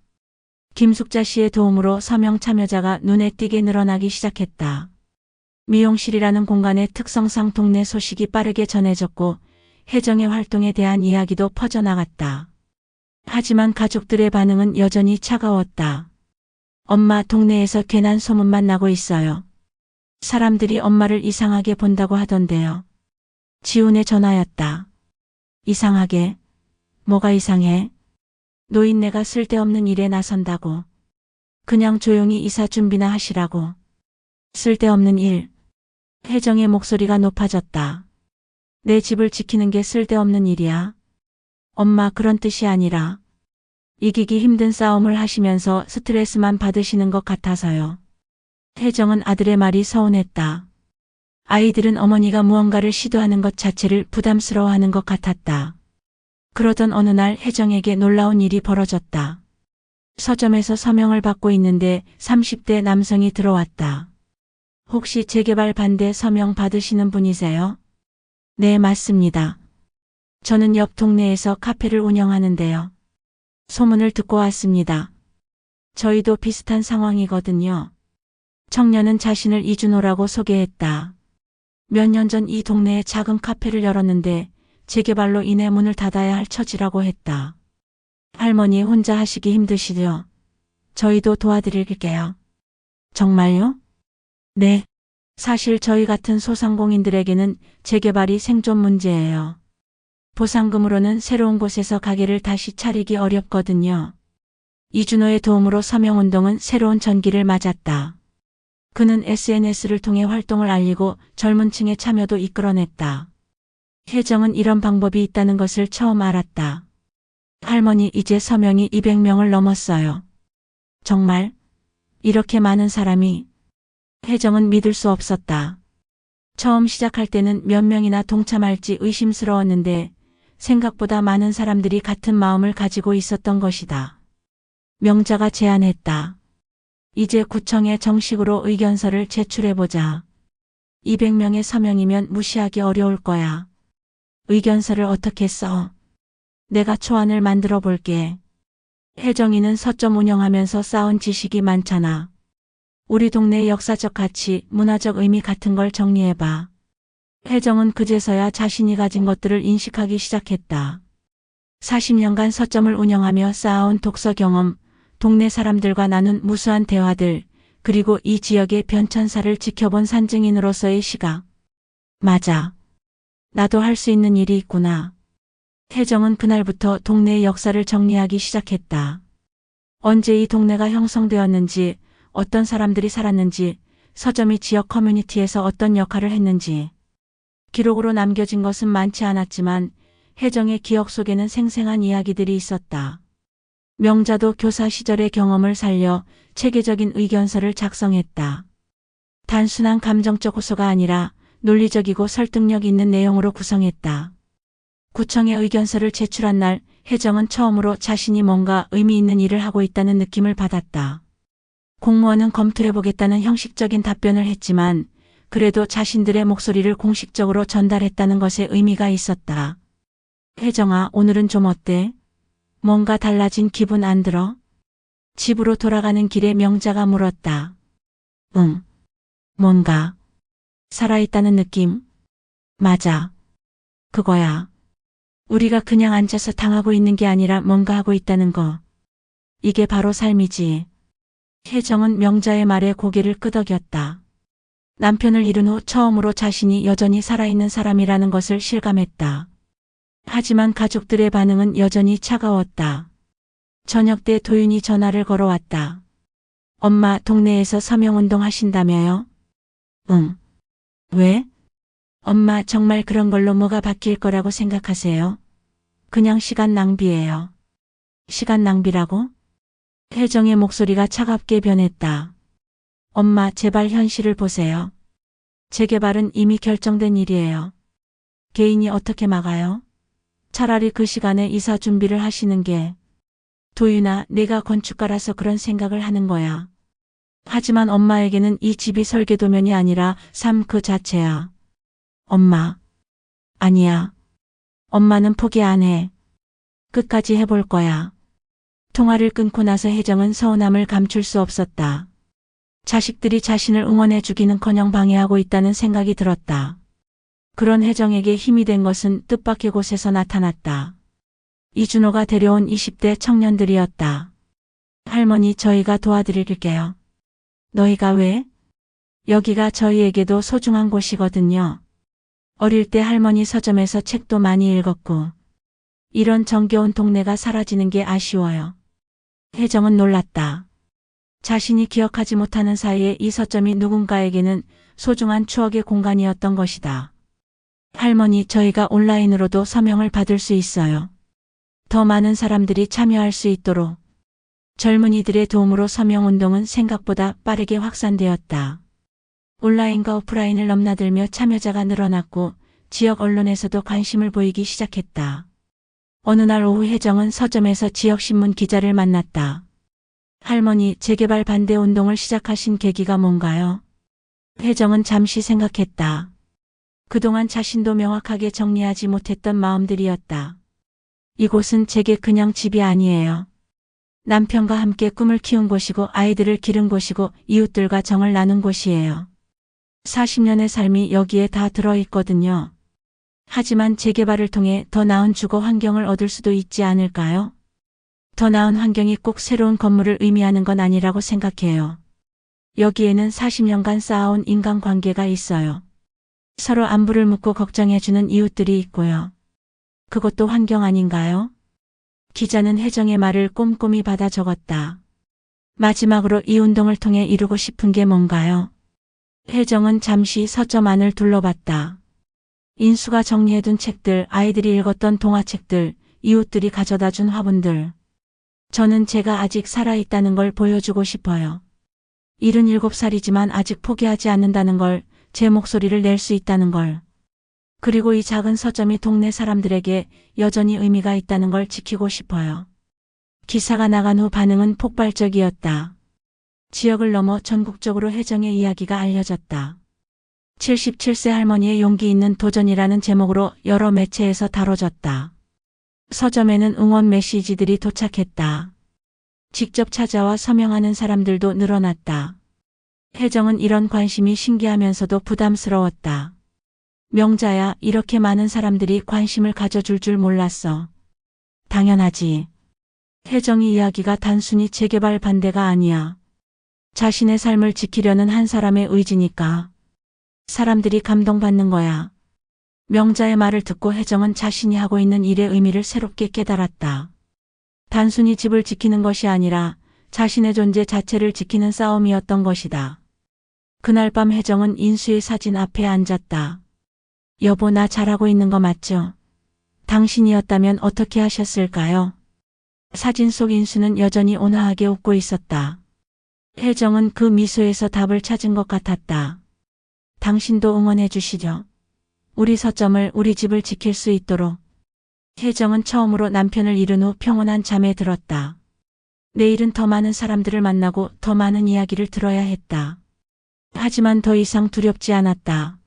김숙자 씨의 도움으로 서명 참여자가 눈에 띄게 늘어나기 시작했다. 미용실이라는 공간의 특성상 동네 소식이 빠르게 전해졌고 혜정의 활동에 대한 이야기도 퍼져나갔다. 하지만 가족들의 반응은 여전히 차가웠다. 엄마, 동네에서 괜한 소문만 나고 있어요. 사람들이 엄마를 이상하게 본다고 하던데요. 지훈의 전화였다. 이상하게? 뭐가 이상해? 노인네가 쓸데없는 일에 나선다고. 그냥 조용히 이사 준비나 하시라고. 쓸데없는 일. 혜정의 목소리가 높아졌다. 내 집을 지키는 게 쓸데없는 일이야? 엄마, 그런 뜻이 아니라 이기기 힘든 싸움을 하시면서 스트레스만 받으시는 것 같아서요. 혜정은 아들의 말이 서운했다. 아이들은 어머니가 무언가를 시도하는 것 자체를 부담스러워하는 것 같았다. 그러던 어느 날 혜정에게 놀라운 일이 벌어졌다. 서점에서 서명을 받고 있는데 30대 남성이 들어왔다. 혹시 재개발 반대 서명 받으시는 분이세요? 네, 맞습니다. 저는 옆 동네에서 카페를 운영하는데요. 소문을 듣고 왔습니다. 저희도 비슷한 상황이거든요. 청년은 자신을 이준호라고 소개했다. 몇 년 전 이 동네에 작은 카페를 열었는데 재개발로 인해 문을 닫아야 할 처지라고 했다. 할머니 혼자 하시기 힘드시죠? 저희도 도와드릴게요. 정말요? 네. 사실 저희 같은 소상공인들에게는 재개발이 생존 문제예요. 보상금으로는 새로운 곳에서 가게를 다시 차리기 어렵거든요. 이준호의 도움으로 서명운동은 새로운 전기를 맞았다. 그는 SNS를 통해 활동을 알리고 젊은 층의 참여도 이끌어냈다. 혜정은 이런 방법이 있다는 것을 처음 알았다. 할머니, 이제 서명이 200명을 넘었어요. 정말? 이렇게 많은 사람이? 혜정은 믿을 수 없었다. 처음 시작할 때는 몇 명이나 동참할지 의심스러웠는데 생각보다 많은 사람들이 같은 마음을 가지고 있었던 것이다. 명자가 제안했다. 이제 구청에 정식으로 의견서를 제출해보자. 200명의 서명이면 무시하기 어려울 거야. 의견서를 어떻게 써? 내가 초안을 만들어 볼게. 혜정이는 서점 운영하면서 쌓은 지식이 많잖아. 우리 동네의 역사적 가치, 문화적 의미 같은 걸 정리해봐. 혜정은 그제서야 자신이 가진 것들을 인식하기 시작했다. 40년간 서점을 운영하며 쌓아온 독서 경험, 동네 사람들과 나눈 무수한 대화들, 그리고 이 지역의 변천사를 지켜본 산증인으로서의 시각. 맞아. 나도 할 수 있는 일이 있구나. 혜정은 그날부터 동네의 역사를 정리하기 시작했다. 언제 이 동네가 형성되었는지, 어떤 사람들이 살았는지, 서점이 지역 커뮤니티에서 어떤 역할을 했는지. 기록으로 남겨진 것은 많지 않았지만 혜정의 기억 속에는 생생한 이야기들이 있었다. 명자도 교사 시절의 경험을 살려 체계적인 의견서를 작성했다. 단순한 감정적 호소가 아니라 논리적이고 설득력 있는 내용으로 구성했다. 구청에 의견서를 제출한 날 혜정은 처음으로 자신이 뭔가 의미 있는 일을 하고 있다는 느낌을 받았다. 공무원은 검토해보겠다는 형식적인 답변을 했지만 그래도 자신들의 목소리를 공식적으로 전달했다는 것에 의미가 있었다. 혜정아, 오늘은 좀 어때? 뭔가 달라진 기분 안 들어? 집으로 돌아가는 길에 명자가 물었다. 응. 뭔가 살아있다는 느낌? 맞아. 그거야. 우리가 그냥 앉아서 당하고 있는 게 아니라 뭔가 하고 있다는 거. 이게 바로 삶이지. 혜정은 명자의 말에 고개를 끄덕였다. 남편을 잃은 후 처음으로 자신이 여전히 살아있는 사람이라는 것을 실감했다. 하지만 가족들의 반응은 여전히 차가웠다. 저녁 때 도윤이 전화를 걸어왔다. 엄마, 동네에서 서명운동 하신다며요? 응. 왜? 엄마, 정말 그런 걸로 뭐가 바뀔 거라고 생각하세요? 그냥 시간 낭비예요. 시간 낭비라고? 혜정의 목소리가 차갑게 변했다. 엄마, 제발 현실을 보세요. 재개발은 이미 결정된 일이에요. 개인이 어떻게 막아요? 차라리 그 시간에 이사 준비를 하시는 게. 도윤아, 내가 건축가라서 그런 생각을 하는 거야. 하지만 엄마에게는 이 집이 설계도면이 아니라 삶 그 자체야. 엄마. 아니야. 엄마는 포기 안 해. 끝까지 해볼 거야. 통화를 끊고 나서 혜정은 서운함을 감출 수 없었다. 자식들이 자신을 응원해주기는커녕 방해하고 있다는 생각이 들었다. 그런 혜정에게 힘이 된 것은 뜻밖의 곳에서 나타났다. 이준호가 데려온 20대 청년들이었다. 할머니, 저희가 도와드릴게요. 너희가 왜? 여기가 저희에게도 소중한 곳이거든요. 어릴 때 할머니 서점에서 책도 많이 읽었고 이런 정겨운 동네가 사라지는 게 아쉬워요. 혜정은 놀랐다. 자신이 기억하지 못하는 사이에 이 서점이 누군가에게는 소중한 추억의 공간이었던 것이다. 할머니, 저희가 온라인으로도 서명을 받을 수 있어요. 더 많은 사람들이 참여할 수 있도록. 젊은이들의 도움으로 서명운동은 생각보다 빠르게 확산되었다. 온라인과 오프라인을 넘나들며 참여자가 늘어났고 지역 언론에서도 관심을 보이기 시작했다. 어느 날 오후 혜정은 서점에서 지역신문 기자를 만났다. 할머니, 재개발 반대 운동을 시작하신 계기가 뭔가요? 혜정은 잠시 생각했다. 그동안 자신도 명확하게 정리하지 못했던 마음들이었다. 이곳은 제게 그냥 집이 아니에요. 남편과 함께 꿈을 키운 곳이고 아이들을 기른 곳이고 이웃들과 정을 나눈 곳이에요. 40년의 삶이 여기에 다 들어있거든요. 하지만 재개발을 통해 더 나은 주거 환경을 얻을 수도 있지 않을까요? 더 나은 환경이 꼭 새로운 건물을 의미하는 건 아니라고 생각해요. 여기에는 40년간 쌓아온 인간관계가 있어요. 서로 안부를 묻고 걱정해주는 이웃들이 있고요. 그것도 환경 아닌가요? 기자는 혜정의 말을 꼼꼼히 받아 적었다. 마지막으로 이 운동을 통해 이루고 싶은 게 뭔가요? 혜정은 잠시 서점 안을 둘러봤다. 인수가 정리해둔 책들, 아이들이 읽었던 동화책들, 이웃들이 가져다 준 화분들. 저는 제가 아직 살아있다는 걸 보여주고 싶어요. 77살이지만 아직 포기하지 않는다는 걸, 제 목소리를 낼 수 있다는 걸. 그리고 이 작은 서점이 동네 사람들에게 여전히 의미가 있다는 걸 지키고 싶어요. 기사가 나간 후 반응은 폭발적이었다. 지역을 넘어 전국적으로 혜정의 이야기가 알려졌다. 77세 할머니의 용기 있는 도전이라는 제목으로 여러 매체에서 다뤄졌다. 서점에는 응원 메시지들이 도착했다. 직접 찾아와 서명하는 사람들도 늘어났다. 혜정은 이런 관심이 신기하면서도 부담스러웠다. 명자야, 이렇게 많은 사람들이 관심을 가져줄 줄 몰랐어. 당연하지. 혜정의 이야기가 단순히 재개발 반대가 아니야. 자신의 삶을 지키려는 한 사람의 의지니까. 사람들이 감동받는 거야. 명자의 말을 듣고 혜정은 자신이 하고 있는 일의 의미를 새롭게 깨달았다. 단순히 집을 지키는 것이 아니라 자신의 존재 자체를 지키는 싸움이었던 것이다. 그날 밤 혜정은 인수의 사진 앞에 앉았다. 여보, 나 잘하고 있는 거 맞죠? 당신이었다면 어떻게 하셨을까요? 사진 속 인수는 여전히 온화하게 웃고 있었다. 혜정은 그 미소에서 답을 찾은 것 같았다. 당신도 응원해 주시죠. 우리 서점을, 우리 집을 지킬 수 있도록. 혜정은 처음으로 남편을 잃은 후 평온한 잠에 들었다. 내일은 더 많은 사람들을 만나고 더 많은 이야기를 들어야 했다. 하지만 더 이상 두렵지 않았다.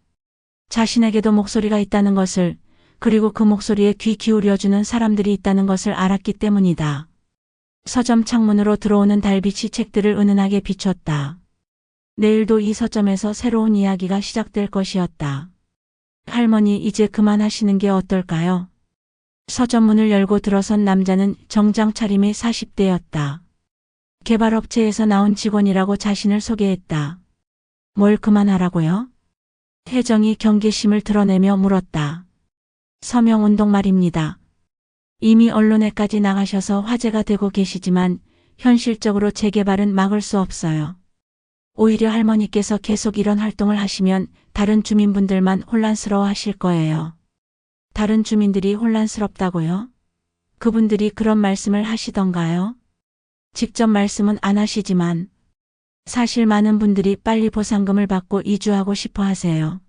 자신에게도 목소리가 있다는 것을, 그리고 그 목소리에 귀 기울여주는 사람들이 있다는 것을 알았기 때문이다. 서점 창문으로 들어오는 달빛이 책들을 은은하게 비췄다. 내일도 이 서점에서 새로운 이야기가 시작될 것이었다. 할머니, 이제 그만하시는 게 어떨까요? 서점 문을 열고 들어선 남자는 정장 차림의 40대였다. 개발업체에서 나온 직원이라고 자신을 소개했다. 뭘 그만하라고요? 혜정이 경계심을 드러내며 물었다. 서명운동 말입니다. 이미 언론에까지 나가셔서 화제가 되고 계시지만 현실적으로 재개발은 막을 수 없어요. 오히려 할머니께서 계속 이런 활동을 하시면 다른 주민분들만 혼란스러워 하실 거예요. 다른 주민들이 혼란스럽다고요? 그분들이 그런 말씀을 하시던가요? 직접 말씀은 안 하시지만 사실 많은 분들이 빨리 보상금을 받고 이주하고 싶어 하세요.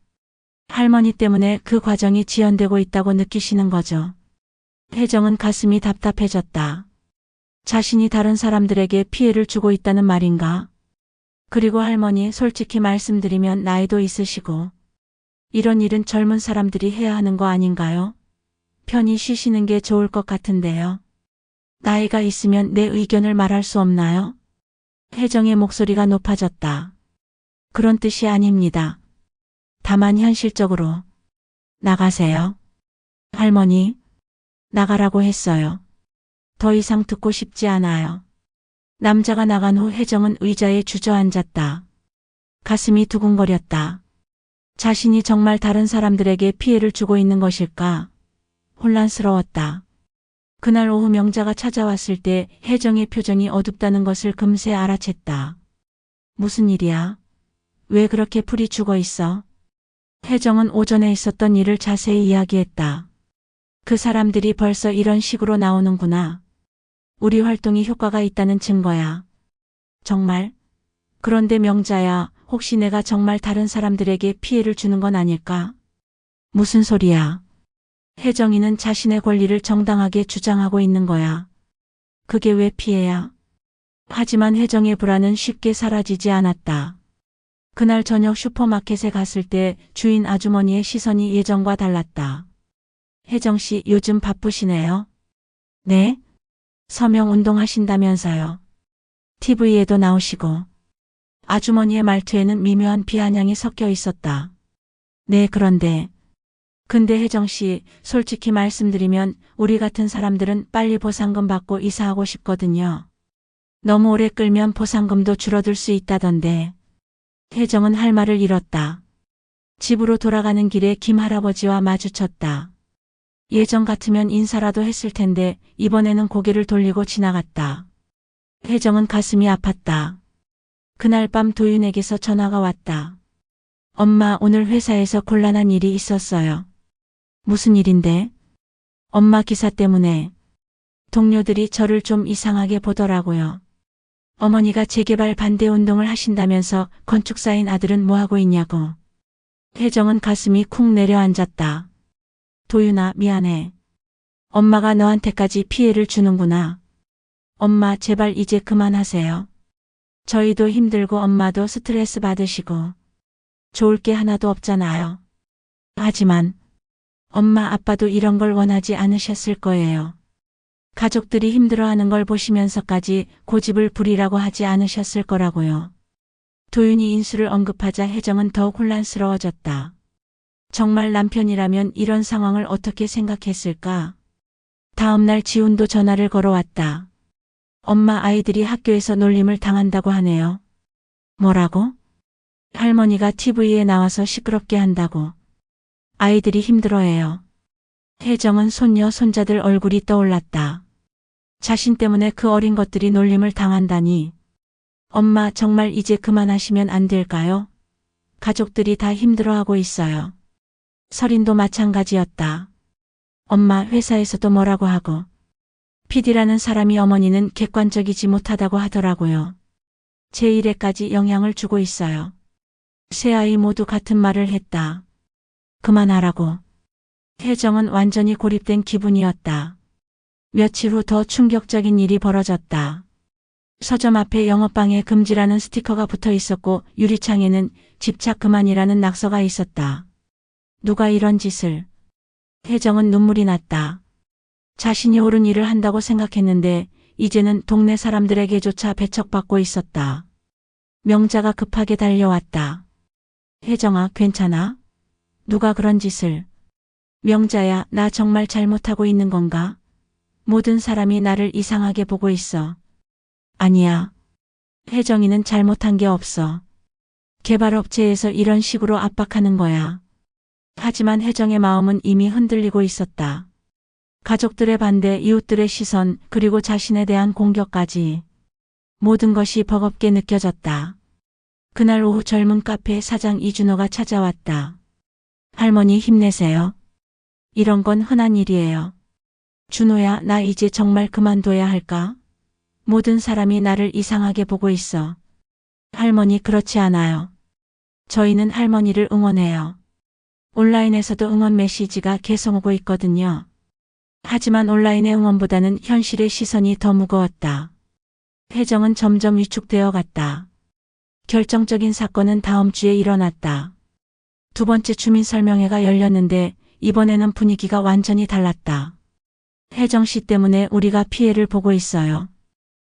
할머니 때문에 그 과정이 지연되고 있다고 느끼시는 거죠. 혜정은 가슴이 답답해졌다. 자신이 다른 사람들에게 피해를 주고 있다는 말인가? 그리고 할머니, 솔직히 말씀드리면 나이도 있으시고 이런 일은 젊은 사람들이 해야 하는 거 아닌가요? 편히 쉬시는 게 좋을 것 같은데요. 나이가 있으면 내 의견을 말할 수 없나요? 혜정의 목소리가 높아졌다. 그런 뜻이 아닙니다. 다만 현실적으로 나가세요. 할머니, 나가라고 했어요. 더 이상 듣고 싶지 않아요. 남자가 나간 후 혜정은 의자에 주저앉았다. 가슴이 두근거렸다. 자신이 정말 다른 사람들에게 피해를 주고 있는 것일까? 혼란스러웠다. 그날 오후 명자가 찾아왔을 때 혜정의 표정이 어둡다는 것을 금세 알아챘다. 무슨 일이야? 왜 그렇게 풀이 죽어 있어? 혜정은 오전에 있었던 일을 자세히 이야기했다. 그 사람들이 벌써 이런 식으로 나오는구나. 우리 활동이 효과가 있다는 증거야. 정말? 그런데 명자야, 혹시 내가 정말 다른 사람들에게 피해를 주는 건 아닐까? 무슨 소리야? 혜정이는 자신의 권리를 정당하게 주장하고 있는 거야. 그게 왜 피해야? 하지만 혜정의 불안은 쉽게 사라지지 않았다. 그날 저녁 슈퍼마켓에 갔을 때 주인 아주머니의 시선이 예전과 달랐다. 혜정 씨 요즘 바쁘시네요? 네? 서명 운동하신다면서요. TV에도 나오시고. 아주머니의 말투에는 미묘한 비아냥이 섞여 있었다. 네, 그런데. 근데 혜정 씨, 솔직히 말씀드리면 우리 같은 사람들은 빨리 보상금 받고 이사하고 싶거든요. 너무 오래 끌면 보상금도 줄어들 수 있다던데. 혜정은 할 말을 잃었다. 집으로 돌아가는 길에 김 할아버지와 마주쳤다. 예전 같으면 인사라도 했을 텐데 이번에는 고개를 돌리고 지나갔다. 혜정은 가슴이 아팠다. 그날 밤 도윤에게서 전화가 왔다. 엄마, 오늘 회사에서 곤란한 일이 있었어요. 무슨 일인데? 엄마 기사 때문에. 동료들이 저를 좀 이상하게 보더라고요. 어머니가 재개발 반대 운동을 하신다면서 건축사인 아들은 뭐하고 있냐고. 혜정은 가슴이 쿵 내려앉았다. 도윤아, 미안해. 엄마가 너한테까지 피해를 주는구나. 엄마, 제발 이제 그만하세요. 저희도 힘들고 엄마도 스트레스 받으시고 좋을 게 하나도 없잖아요. 하지만 엄마, 아빠도 이런 걸 원하지 않으셨을 거예요. 가족들이 힘들어하는 걸 보시면서까지 고집을 부리라고 하지 않으셨을 거라고요. 도윤이 인수를 언급하자 혜정은 더욱 혼란스러워졌다. 정말 남편이라면 이런 상황을 어떻게 생각했을까? 다음날 지훈도 전화를 걸어왔다. 엄마, 아이들이 학교에서 놀림을 당한다고 하네요. 뭐라고? 할머니가 TV에 나와서 시끄럽게 한다고. 아이들이 힘들어해요. 혜정은 손녀, 손자들 얼굴이 떠올랐다. 자신 때문에 그 어린 것들이 놀림을 당한다니. 엄마, 정말 이제 그만하시면 안 될까요? 가족들이 다 힘들어하고 있어요. 설인도 마찬가지였다. 엄마, 회사에서도 뭐라고 하고. PD라는 사람이 어머니는 객관적이지 못하다고 하더라고요. 제 일에까지 영향을 주고 있어요. 세 아이 모두 같은 말을 했다. 그만하라고. 혜정은 완전히 고립된 기분이었다. 며칠 후 더 충격적인 일이 벌어졌다. 서점 앞에 영업방해 금지라는 스티커가 붙어 있었고 유리창에는 집착 그만이라는 낙서가 있었다. 누가 이런 짓을. 혜정은 눈물이 났다. 자신이 옳은 일을 한다고 생각했는데 이제는 동네 사람들에게조차 배척받고 있었다. 명자가 급하게 달려왔다. 혜정아, 괜찮아? 누가 그런 짓을. 명자야, 나 정말 잘못하고 있는 건가? 모든 사람이 나를 이상하게 보고 있어. 아니야. 혜정이는 잘못한 게 없어. 개발업체에서 이런 식으로 압박하는 거야. 하지만 혜정의 마음은 이미 흔들리고 있었다. 가족들의 반대, 이웃들의 시선, 그리고 자신에 대한 공격까지. 모든 것이 버겁게 느껴졌다. 그날 오후 젊은 카페 사장 이준호가 찾아왔다. 할머니 힘내세요. 이런 건 흔한 일이에요. 준호야, 나 이제 정말 그만둬야 할까? 모든 사람이 나를 이상하게 보고 있어. 할머니, 그렇지 않아요. 저희는 할머니를 응원해요. 온라인에서도 응원 메시지가 계속 오고 있거든요. 하지만 온라인의 응원보다는 현실의 시선이 더 무거웠다. 혜정은 점점 위축되어 갔다. 결정적인 사건은 다음 주에 일어났다. 두 번째 주민설명회가 열렸는데 이번에는 분위기가 완전히 달랐다. 혜정 씨 때문에 우리가 피해를 보고 있어요.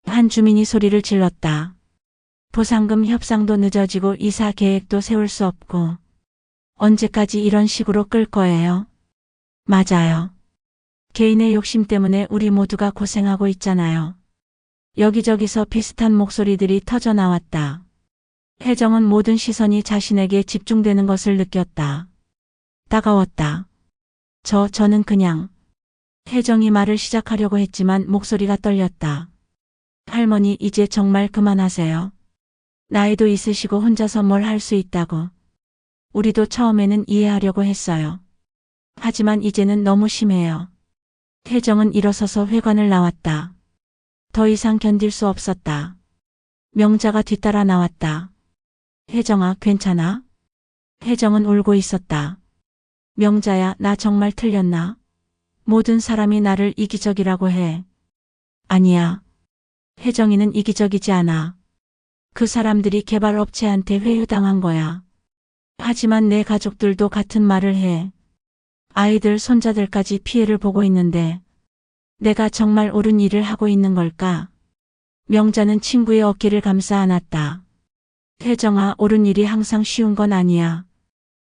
한 주민이 소리를 질렀다. 보상금 협상도 늦어지고 이사 계획도 세울 수 없고. 언제까지 이런 식으로 끌 거예요? 맞아요. 개인의 욕심 때문에 우리 모두가 고생하고 있잖아요. 여기저기서 비슷한 목소리들이 터져 나왔다. 혜정은 모든 시선이 자신에게 집중되는 것을 느꼈다. 따가웠다. 저는 그냥 혜정이 말을 시작하려고 했지만 목소리가 떨렸다. 할머니, 이제 정말 그만하세요. 나이도 있으시고 혼자서 뭘 할 수 있다고. 우리도 처음에는 이해하려고 했어요. 하지만 이제는 너무 심해요. 혜정은 일어서서 회관을 나왔다. 더 이상 견딜 수 없었다. 명자가 뒤따라 나왔다. 혜정아, 괜찮아? 혜정은 울고 있었다. 명자야, 나 정말 틀렸나? 모든 사람이 나를 이기적이라고 해. 아니야. 혜정이는 이기적이지 않아. 그 사람들이 개발업체한테 회유당한 거야. 하지만 내 가족들도 같은 말을 해. 아이들, 손자들까지 피해를 보고 있는데 내가 정말 옳은 일을 하고 있는 걸까? 명자는 친구의 어깨를 감싸 안았다. 혜정아, 옳은 일이 항상 쉬운 건 아니야.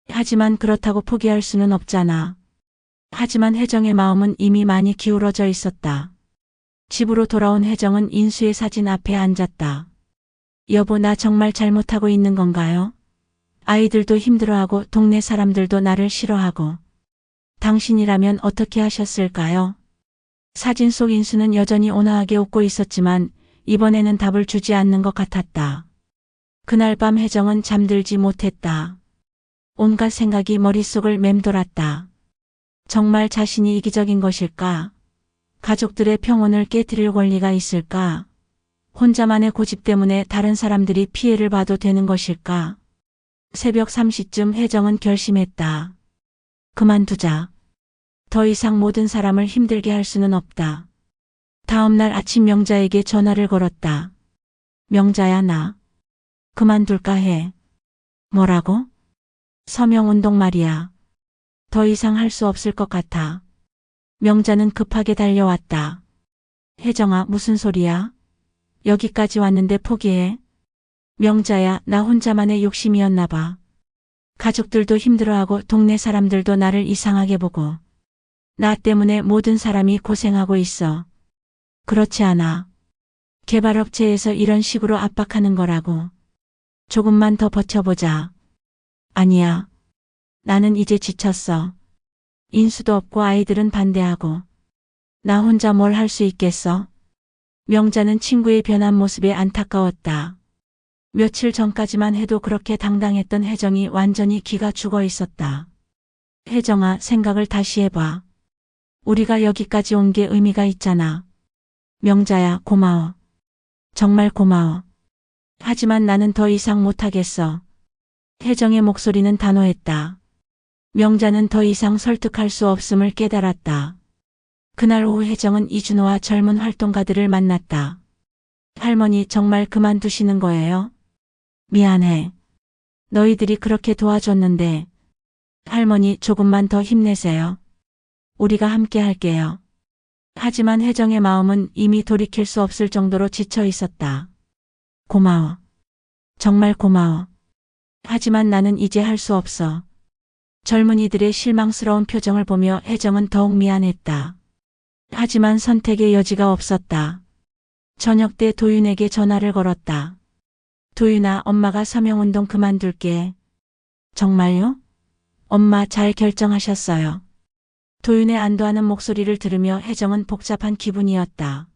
하지만 그렇다고 포기할 수는 없잖아. 하지만 혜정의 마음은 이미 많이 기울어져 있었다. 집으로 돌아온 혜정은 인수의 사진 앞에 앉았다. 여보, 나 정말 잘못하고 있는 건가요? 아이들도 힘들어하고 동네 사람들도 나를 싫어하고. 당신이라면 어떻게 하셨을까요? 사진 속 인수는 여전히 온화하게 웃고 있었지만 이번에는 답을 주지 않는 것 같았다. 그날 밤 혜정은 잠들지 못했다. 온갖 생각이 머릿속을 맴돌았다. 정말 자신이 이기적인 것일까? 가족들의 평온을 깨트릴 권리가 있을까? 혼자만의 고집 때문에 다른 사람들이 피해를 봐도 되는 것일까? 새벽 3시쯤 혜정은 결심했다. 그만두자. 더 이상 모든 사람을 힘들게 할 수는 없다. 다음 날 아침 명자에게 전화를 걸었다. 명자야, 나 그만둘까 해. 뭐라고? 서명운동 말이야. 더 이상 할 수 없을 것 같아. 명자는 급하게 달려왔다. 혜정아, 무슨 소리야? 여기까지 왔는데 포기해? 명자야, 나 혼자만의 욕심이었나 봐. 가족들도 힘들어하고 동네 사람들도 나를 이상하게 보고. 나 때문에 모든 사람이 고생하고 있어. 그렇지 않아. 개발업체에서 이런 식으로 압박하는 거라고. 조금만 더 버텨보자. 아니야. 나는 이제 지쳤어. 인수도 없고 아이들은 반대하고. 나 혼자 뭘 할 수 있겠어? 명자는 친구의 변한 모습에 안타까웠다. 며칠 전까지만 해도 그렇게 당당했던 혜정이 완전히 기가 죽어 있었다. 혜정아, 생각을 다시 해봐. 우리가 여기까지 온 게 의미가 있잖아. 명자야, 고마워. 정말 고마워. 하지만 나는 더 이상 못하겠어. 혜정의 목소리는 단호했다. 명자는 더 이상 설득할 수 없음을 깨달았다. 그날 오후 혜정은 이준호와 젊은 활동가들을 만났다. 할머니, 정말 그만두시는 거예요? 미안해. 너희들이 그렇게 도와줬는데. 할머니, 조금만 더 힘내세요. 우리가 함께 할게요. 하지만 혜정의 마음은 이미 돌이킬 수 없을 정도로 지쳐 있었다. 고마워. 정말 고마워. 하지만 나는 이제 할 수 없어. 젊은이들의 실망스러운 표정을 보며 혜정은 더욱 미안했다. 하지만 선택의 여지가 없었다. 저녁 때 도윤에게 전화를 걸었다. 도윤아, 엄마가 서명운동 그만둘게. 정말요? 엄마, 잘 결정하셨어요. 도윤의 안도하는 목소리를 들으며 혜정은 복잡한 기분이었다.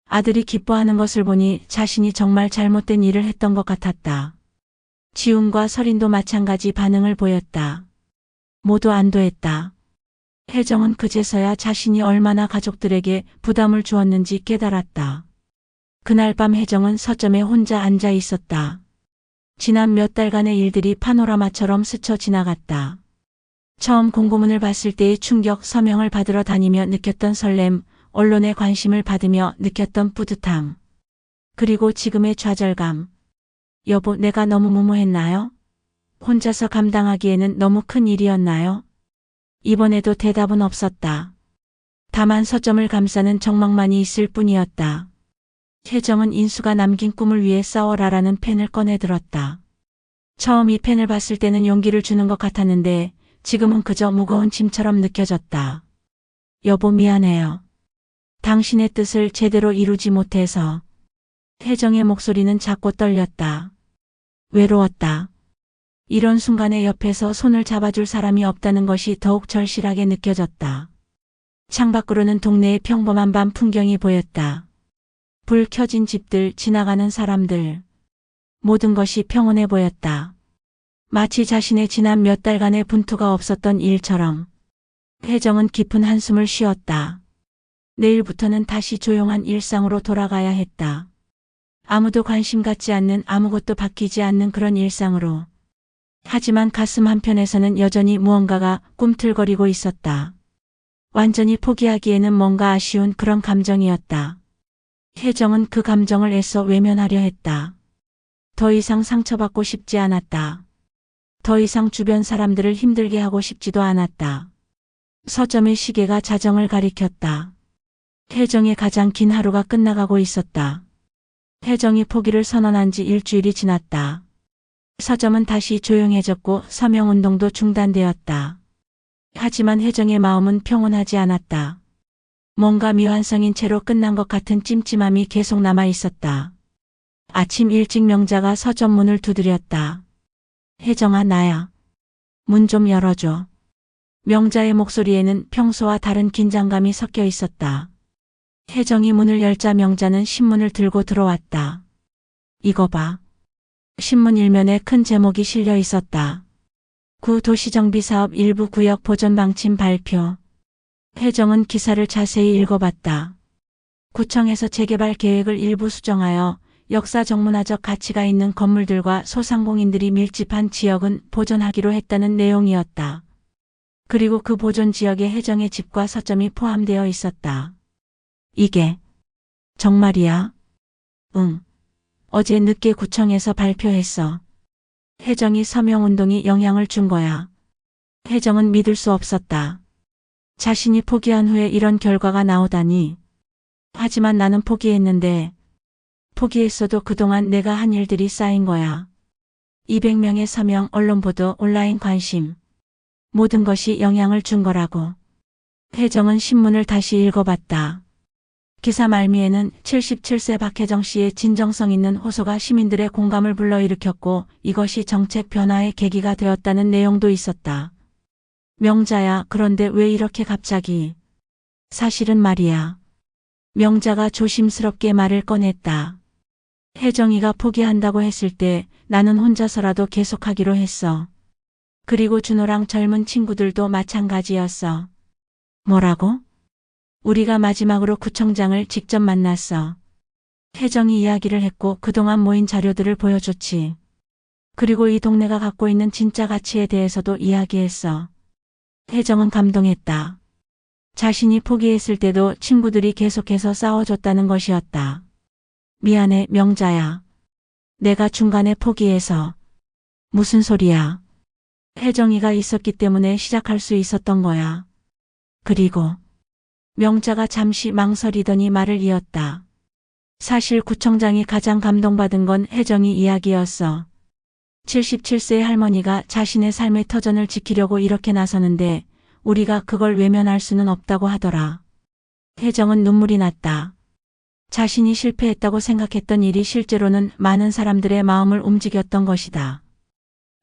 아들이 기뻐하는 것을 보니 자신이 정말 잘못된 일을 했던 것 같았다. 지훈과 설인도 마찬가지 반응을 보였다. 모두 안도했다. 혜정은 그제서야 자신이 얼마나 가족들에게 부담을 주었는지 깨달았다. 그날 밤 혜정은 서점에 혼자 앉아 있었다. 지난 몇 달간의 일들이 파노라마처럼 스쳐 지나갔다. 처음 공고문을 봤을 때의 충격, 서명을 받으러 다니며 느꼈던 설렘, 언론의 관심을 받으며 느꼈던 뿌듯함. 그리고 지금의 좌절감. 여보, 내가 너무 무모했나요? 혼자서 감당하기에는 너무 큰 일이었나요? 이번에도 대답은 없었다. 다만 서점을 감싸는 정막만이 있을 뿐이었다. 혜정은 인수가 남긴 꿈을 위해 싸워라라는 펜을 꺼내 들었다. 처음 이 펜을 봤을 때는 용기를 주는 것 같았는데 지금은 그저 무거운 짐처럼 느껴졌다. 여보, 미안해요. 당신의 뜻을 제대로 이루지 못해서. 혜정의 목소리는 작고 떨렸다. 외로웠다. 이런 순간에 옆에서 손을 잡아줄 사람이 없다는 것이 더욱 절실하게 느껴졌다. 창밖으로는 동네의 평범한 밤 풍경이 보였다. 불 켜진 집들, 지나가는 사람들. 모든 것이 평온해 보였다. 마치 자신의 지난 몇 달간의 분투가 없었던 일처럼. 혜정은 깊은 한숨을 쉬었다. 내일부터는 다시 조용한 일상으로 돌아가야 했다. 아무도 관심 갖지 않는, 아무것도 바뀌지 않는 그런 일상으로. 하지만 가슴 한편에서는 여전히 무언가가 꿈틀거리고 있었다. 완전히 포기하기에는 뭔가 아쉬운 그런 감정이었다. 혜정은 그 감정을 애써 외면하려 했다. 더 이상 상처받고 싶지 않았다. 더 이상 주변 사람들을 힘들게 하고 싶지도 않았다. 서점의 시계가 자정을 가리켰다. 혜정의 가장 긴 하루가 끝나가고 있었다. 혜정이 포기를 선언한 지 일주일이 지났다. 서점은 다시 조용해졌고 서명운동도 중단되었다. 하지만 혜정의 마음은 평온하지 않았다. 뭔가 미완성인 채로 끝난 것 같은 찜찜함이 계속 남아 있었다. 아침 일찍 명자가 서점 문을 두드렸다. 혜정아, 나야. 문 좀 열어줘. 명자의 목소리에는 평소와 다른 긴장감이 섞여 있었다. 혜정이 문을 열자 명자는 신문을 들고 들어왔다. 이거 봐. 신문 일면에 큰 제목이 실려 있었다. 구 도시정비사업 일부 구역 보존 방침 발표. 혜정은 기사를 자세히 읽어봤다. 구청에서 재개발 계획을 일부 수정하여 역사 정문화적 가치가 있는 건물들과 소상공인들이 밀집한 지역은 보존하기로 했다는 내용이었다. 그리고 그 보존 지역에 혜정의 집과 서점이 포함되어 있었다. 이게 정말이야? 응. 어제 늦게 구청에서 발표했어. 혜정이 서명운동이 영향을 준 거야. 혜정은 믿을 수 없었다. 자신이 포기한 후에 이런 결과가 나오다니. 하지만 나는 포기했는데, 포기했어도 그동안 내가 한 일들이 쌓인 거야. 200명의 서명, 언론 보도, 온라인 관심. 모든 것이 영향을 준 거라고. 혜정은 신문을 다시 읽어봤다. 기사 말미에는 77세 박혜정 씨의 진정성 있는 호소가 시민들의 공감을 불러일으켰고 이것이 정책 변화의 계기가 되었다는 내용도 있었다. 명자야, 그런데 왜 이렇게 갑자기? 사실은 말이야. 명자가 조심스럽게 말을 꺼냈다. 혜정이가 포기한다고 했을 때 나는 혼자서라도 계속하기로 했어. 그리고 준호랑 젊은 친구들도 마찬가지였어. 뭐라고? 우리가 마지막으로 구청장을 직접 만났어. 혜정이 이야기를 했고 그동안 모인 자료들을 보여줬지. 그리고 이 동네가 갖고 있는 진짜 가치에 대해서도 이야기했어. 혜정은 감동했다. 자신이 포기했을 때도 친구들이 계속해서 싸워줬다는 것이었다. 미안해, 명자야. 내가 중간에 포기해서. 무슨 소리야. 혜정이가 있었기 때문에 시작할 수 있었던 거야. 그리고 명자가 잠시 망설이더니 말을 이었다. 사실 구청장이 가장 감동받은 건 혜정이 이야기였어. 77세의 할머니가 자신의 삶의 터전을 지키려고 이렇게 나서는데 우리가 그걸 외면할 수는 없다고 하더라. 혜정은 눈물이 났다. 자신이 실패했다고 생각했던 일이 실제로는 많은 사람들의 마음을 움직였던 것이다.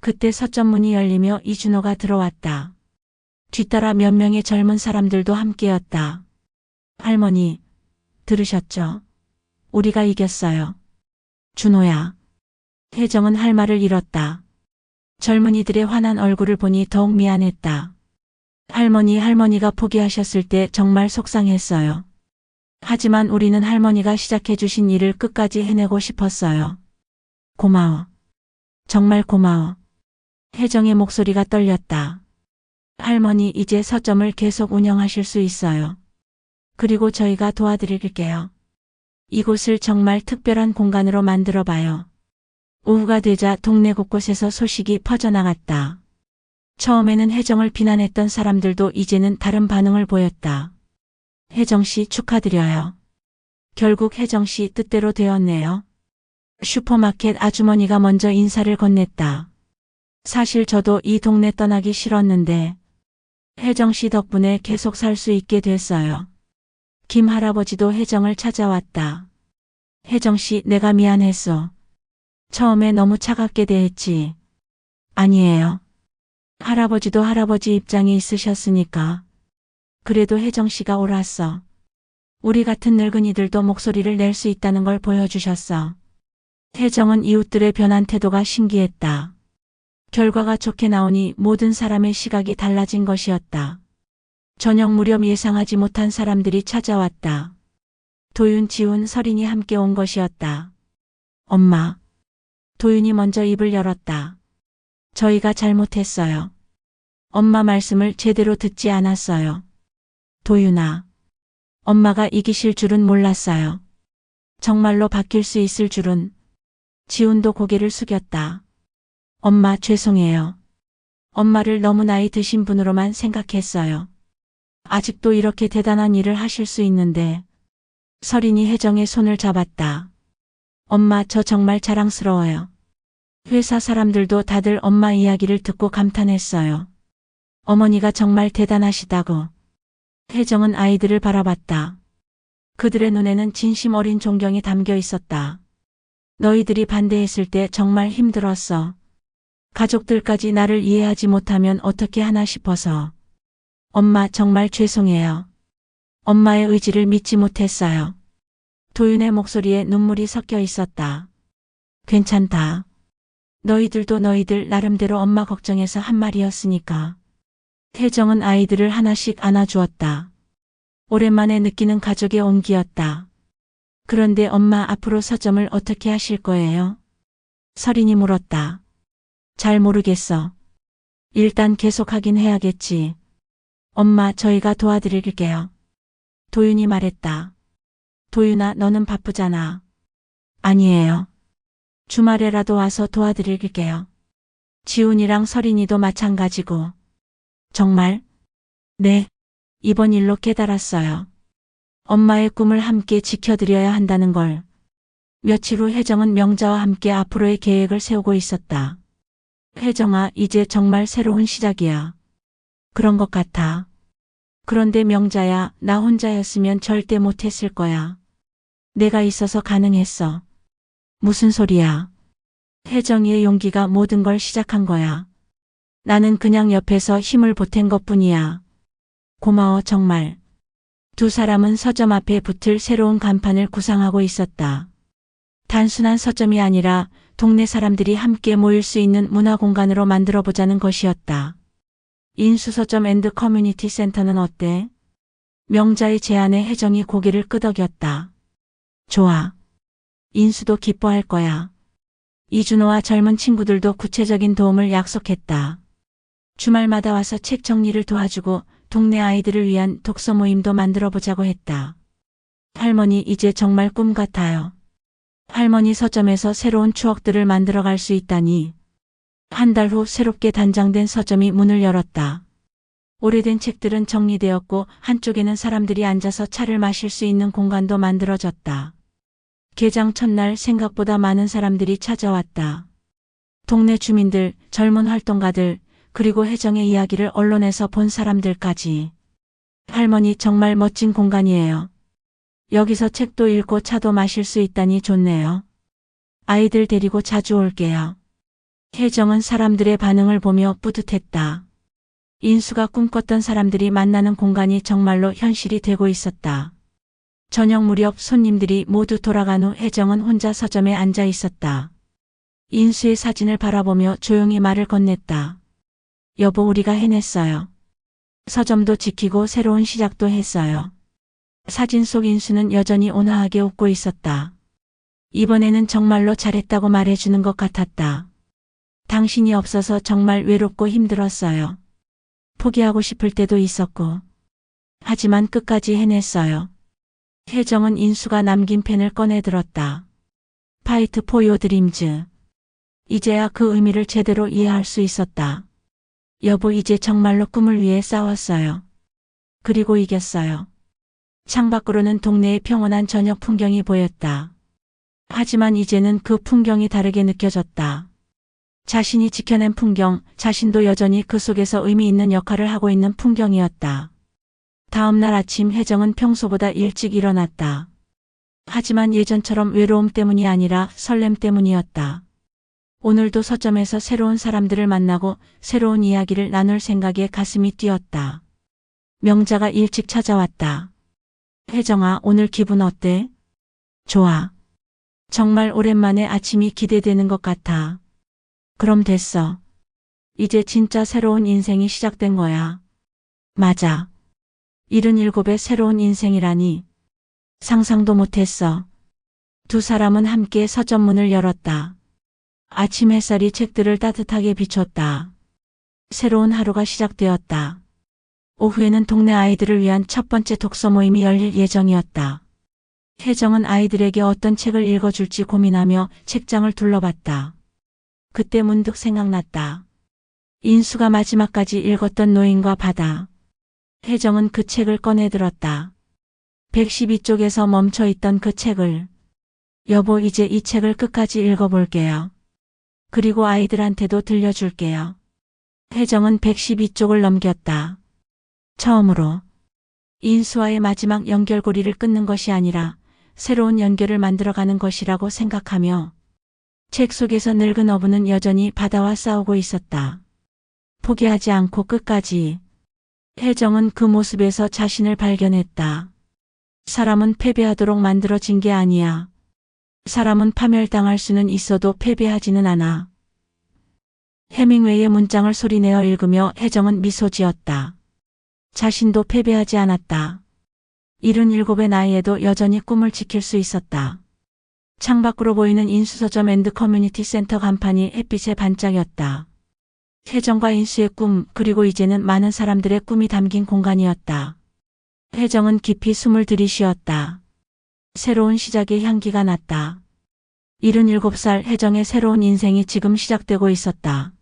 그때 서점 문이 열리며 이준호가 들어왔다. 뒤따라 몇 명의 젊은 사람들도 함께였다. 할머니, 들으셨죠? 우리가 이겼어요. 준호야. 혜정은 할 말을 잃었다. 젊은이들의 환한 얼굴을 보니 더욱 미안했다. 할머니가 포기하셨을 때 정말 속상했어요. 하지만 우리는 할머니가 시작해 주신 일을 끝까지 해내고 싶었어요. 고마워. 정말 고마워. 혜정의 목소리가 떨렸다. 할머니, 이제 서점을 계속 운영하실 수 있어요. 그리고 저희가 도와드릴게요. 이곳을 정말 특별한 공간으로 만들어봐요. 오후가 되자 동네 곳곳에서 소식이 퍼져나갔다. 처음에는 혜정을 비난했던 사람들도 이제는 다른 반응을 보였다. 혜정씨 축하드려요. 결국 혜정씨 뜻대로 되었네요. 슈퍼마켓 아주머니가 먼저 인사를 건넸다. 사실 저도 이 동네 떠나기 싫었는데 혜정씨 덕분에 계속 살 수 있게 됐어요. 김 할아버지도 혜정을 찾아왔다. 혜정씨, 내가 미안했어. 처음에 너무 차갑게 대했지. 아니에요. 할아버지도 할아버지 입장이 있으셨으니까. 그래도 혜정 씨가 옳았어. 우리 같은 늙은이들도 목소리를 낼 수 있다는 걸 보여주셨어. 혜정은 이웃들의 변한 태도가 신기했다. 결과가 좋게 나오니 모든 사람의 시각이 달라진 것이었다. 저녁 무렵 예상하지 못한 사람들이 찾아왔다. 도윤, 지훈, 설인이 함께 온 것이었다. 엄마. 도윤이 먼저 입을 열었다. 저희가 잘못했어요. 엄마 말씀을 제대로 듣지 않았어요. 도윤아. 엄마가 이기실 줄은 몰랐어요. 정말로 바뀔 수 있을 줄은. 지훈도 고개를 숙였다. 엄마 죄송해요. 엄마를 너무 나이 드신 분으로만 생각했어요. 아직도 이렇게 대단한 일을 하실 수 있는데. 설인이 혜정의 손을 잡았다. 엄마 저 정말 자랑스러워요. 회사 사람들도 다들 엄마 이야기를 듣고 감탄했어요. 어머니가 정말 대단하시다고. 혜정은 아이들을 바라봤다. 그들의 눈에는 진심 어린 존경이 담겨 있었다. 너희들이 반대했을 때 정말 힘들었어. 가족들까지 나를 이해하지 못하면 어떻게 하나 싶어서. 엄마 정말 죄송해요. 엄마의 의지를 믿지 못했어요. 도윤의 목소리에 눈물이 섞여 있었다. 괜찮다. 너희들도 너희들 나름대로 엄마 걱정해서 한 말이었으니까. 혜정은 아이들을 하나씩 안아주었다. 오랜만에 느끼는 가족의 온기였다. 그런데 엄마 앞으로 서점을 어떻게 하실 거예요? 설인이 물었다. 잘 모르겠어. 일단 계속하긴 해야겠지. 엄마 저희가 도와드릴게요. 도윤이 말했다. 도윤아 너는 바쁘잖아. 아니에요. 주말에라도 와서 도와드릴게요. 지훈이랑 설인이도 마찬가지고. 정말? 네. 이번 일로 깨달았어요. 엄마의 꿈을 함께 지켜드려야 한다는 걸. 며칠 후 혜정은 명자와 함께 앞으로의 계획을 세우고 있었다. 혜정아, 이제 정말 새로운 시작이야. 그런 것 같아. 그런데 명자야, 나 혼자였으면 절대 못했을 거야. 내가 있어서 가능했어. 무슨 소리야? 혜정이의 용기가 모든 걸 시작한 거야. 나는 그냥 옆에서 힘을 보탠 것뿐이야. 고마워 정말. 두 사람은 서점 앞에 붙을 새로운 간판을 구상하고 있었다. 단순한 서점이 아니라 동네 사람들이 함께 모일 수 있는 문화 공간으로 만들어보자는 것이었다. 인수서점 앤드 커뮤니티 센터는 어때? 명자의 제안에 혜정이 고개를 끄덕였다. 좋아. 인수도 기뻐할 거야. 이준호와 젊은 친구들도 구체적인 도움을 약속했다. 주말마다 와서 책 정리를 도와주고 동네 아이들을 위한 독서 모임도 만들어보자고 했다. 할머니 이제 정말 꿈 같아요. 할머니 서점에서 새로운 추억들을 만들어갈 수 있다니. 한 달 후 새롭게 단장된 서점이 문을 열었다. 오래된 책들은 정리되었고 한쪽에는 사람들이 앉아서 차를 마실 수 있는 공간도 만들어졌다. 개장 첫날 생각보다 많은 사람들이 찾아왔다. 동네 주민들, 젊은 활동가들, 그리고 혜정의 이야기를 언론에서 본 사람들까지. 할머니 정말 멋진 공간이에요. 여기서 책도 읽고 차도 마실 수 있다니 좋네요. 아이들 데리고 자주 올게요. 혜정은 사람들의 반응을 보며 뿌듯했다. 인수가 꿈꿨던 사람들이 만나는 공간이 정말로 현실이 되고 있었다. 저녁 무렵 손님들이 모두 돌아간 후 혜정은 혼자 서점에 앉아 있었다. 인수의 사진을 바라보며 조용히 말을 건넸다. 여보 우리가 해냈어요. 서점도 지키고 새로운 시작도 했어요. 사진 속 인수는 여전히 온화하게 웃고 있었다. 이번에는 정말로 잘했다고 말해주는 것 같았다. 당신이 없어서 정말 외롭고 힘들었어요. 포기하고 싶을 때도 있었고. 하지만 끝까지 해냈어요. 혜정은 인수가 남긴 펜을 꺼내 들었다. Fight for your dreams. 이제야 그 의미를 제대로 이해할 수 있었다. 여보 이제 정말로 꿈을 위해 싸웠어요. 그리고 이겼어요. 창밖으로는 동네의 평온한 저녁 풍경이 보였다. 하지만 이제는 그 풍경이 다르게 느껴졌다. 자신이 지켜낸 풍경, 자신도 여전히 그 속에서 의미 있는 역할을 하고 있는 풍경이었다. 다음 날 아침 혜정은 평소보다 일찍 일어났다. 하지만 예전처럼 외로움 때문이 아니라 설렘 때문이었다. 오늘도 서점에서 새로운 사람들을 만나고 새로운 이야기를 나눌 생각에 가슴이 뛰었다. 명자가 일찍 찾아왔다. 혜정아, 오늘 기분 어때? 좋아. 정말 오랜만에 아침이 기대되는 것 같아. 그럼 됐어. 이제 진짜 새로운 인생이 시작된 거야. 맞아. 77의 새로운 인생이라니. 상상도 못했어. 두 사람은 함께 서점문을 열었다. 아침 햇살이 책들을 따뜻하게 비췄다. 새로운 하루가 시작되었다. 오후에는 동네 아이들을 위한 첫 번째 독서 모임이 열릴 예정이었다. 혜정은 아이들에게 어떤 책을 읽어줄지 고민하며 책장을 둘러봤다. 그때 문득 생각났다. 인수가 마지막까지 읽었던 노인과 바다. 혜정은 그 책을 꺼내들었다. 112쪽에서 멈춰있던 그 책을. 여보, 이제 이 책을 끝까지 읽어볼게요. 그리고 아이들한테도 들려줄게요. 혜정은 112쪽을 넘겼다. 처음으로 인수와의 마지막 연결고리를 끊는 것이 아니라 새로운 연결을 만들어가는 것이라고 생각하며 책 속에서 늙은 어부는 여전히 바다와 싸우고 있었다. 포기하지 않고 끝까지. 혜정은 그 모습에서 자신을 발견했다. 사람은 패배하도록 만들어진 게 아니야. 사람은 파멸당할 수는 있어도 패배하지는 않아. 해밍웨이의 문장을 소리내어 읽으며 혜정은 미소 지었다. 자신도 패배하지 않았다. 77의 나이에도 여전히 꿈을 지킬 수 있었다. 창밖으로 보이는 인수서점 앤드 커뮤니티 센터 간판이 햇빛에 반짝였다. 혜정과 인수의 꿈, 그리고 이제는 많은 사람들의 꿈이 담긴 공간이었다. 혜정은 깊이 숨을 들이쉬었다. 새로운 시작의 향기가 났다. 77살 혜정의 새로운 인생이 지금 시작되고 있었다.